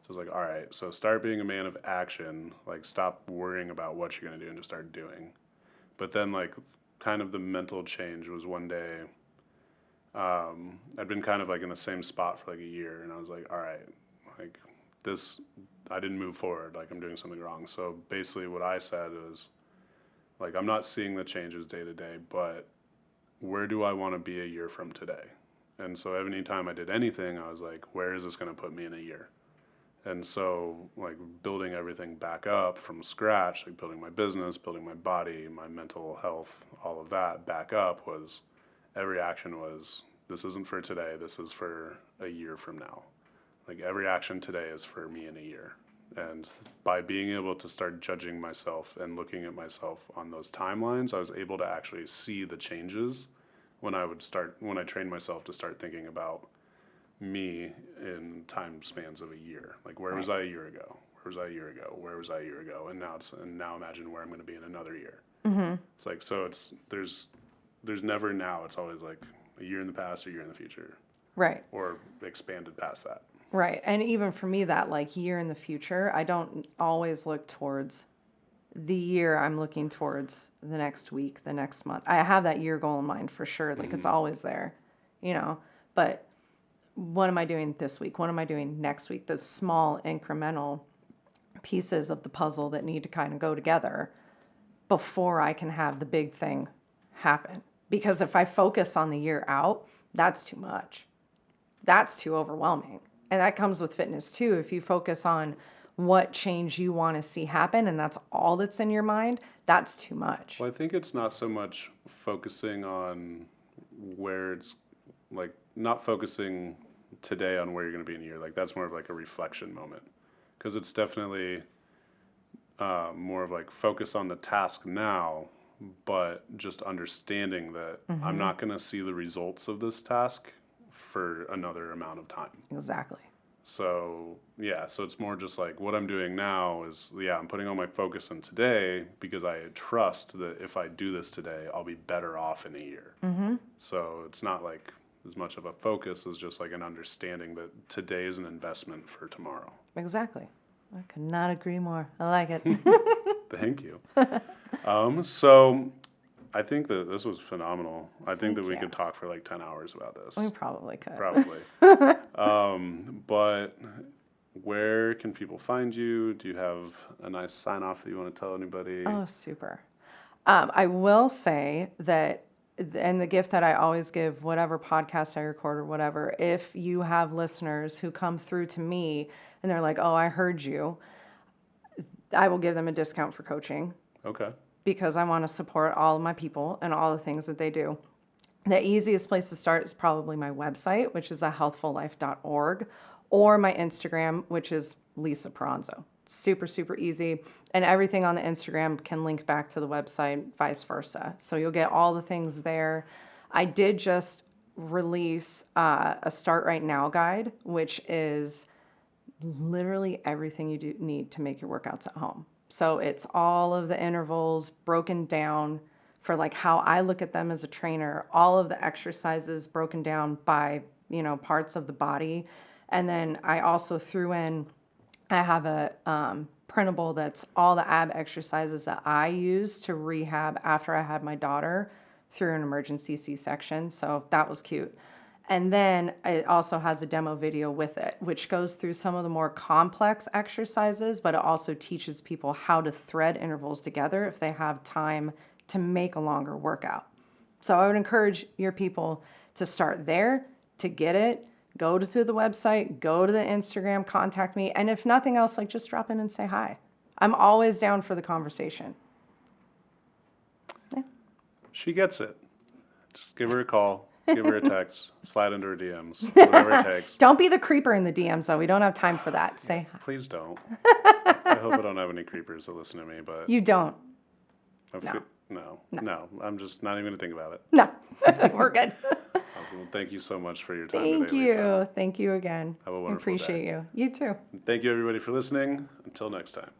so I was like, all right, so start being a man of action. Like stop worrying about what you're gonna do and just start doing. But then like kind of the mental change was one day. I'd been kind of like in the same spot for like a year, and I was like, all right, like this, I didn't move forward. Like I'm doing something wrong. So basically, what I said was like, I'm not seeing the changes day to day, but where do I want to be a year from today? And so every time I did anything, I was like, where is this going to put me in a year? And so, like, building everything back up from scratch, like building my business, building my body, my mental health, all of that back up was every action was this isn't for today, this is for a year from now. Like, every action today is for me in a year. And by being able to start judging myself and looking at myself on those timelines, I was able to actually see the changes when I trained myself to start thinking about me in time spans of a year. Like where was Right. I a year ago? Where was I a year ago? Where was I a year ago? And now imagine where I'm going to be in another year. It's like so it's there's never now. It's always like a year in the past, a year in the future, Right. or expanded past that. Right. And even for me, that like year in the future, I don't always look towards the year. I'm looking towards the next week, the next month. I have that year goal in mind for sure. Like it's always there, you know, but what am I doing this week? What am I doing next week? Those small incremental pieces of the puzzle that need to kind of go together before I can have the big thing happen. Because if I focus on the year out, that's too much. That's too overwhelming. And that comes with fitness too. If you focus on what change you want to see happen and that's all that's in your mind, that's too much. Well, I think it's not so much focusing on where it's like not focusing today on where you're going to be in a year. Like that's more of like a reflection moment because it's definitely more of like focus on the task now, but just understanding that I'm not going to see the results of this task for another amount of time. Exactly. So, yeah, so it's more just like what I'm doing now is, yeah, I'm putting all my focus on today because I trust that if I do this today, I'll be better off in a year. So it's not like as much of a focus as just like an understanding that today is an investment for tomorrow. Exactly. I could not agree more. I like it. Thank you. So I think that this was phenomenal. I think that we you. could talk for like 10 hours about this. We probably could. Probably. But where can people find you? Do you have a nice sign off that you want to tell anybody? Oh, super. I will say that, and the gift that I always give, whatever podcast I record or whatever, if you have listeners who come through to me and they're like, oh, I heard you, I will give them a discount for coaching. Okay. Because I want to support all of my people and all the things that they do. The easiest place to start is probably my website, which is ahealthfullife.org, or my Instagram, which is Lisa Peranzo. Super, super easy. And everything on the Instagram can link back to the website, vice versa. So you'll get all the things there. I did just release a Start Right Now guide, which is literally everything you need to make your workouts at home. So it's all of the intervals broken down for like how I look at them as a trainer, all of the exercises broken down by, parts of the body. And then I also threw in, I have a printable that's all the ab exercises that I used to rehab after I had my daughter through an emergency C-section. So that was cute. And then it also has a demo video with it, which goes through some of the more complex exercises, but it also teaches people how to thread intervals together if they have time to make a longer workout. So I would encourage your people to start there, to get it, go to the website, go to the Instagram, contact me. And if nothing else, like just drop in and say hi. I'm always down for the conversation. Yeah. She gets it. Just give her a call, give her a text, slide into her DMs, whatever it takes. Don't be the creeper in the DMs, though. We don't have time for that. Say hi. Please don't. I hope I don't have any creepers that listen to me, but You don't. No. I'm just not even going to think about it. No, we're good. Awesome. Well, thank you so much for your time Thank today, you. Lisa. Thank you again. Have a wonderful Appreciate day. you. You too. Thank you, everybody, for listening. Until next time.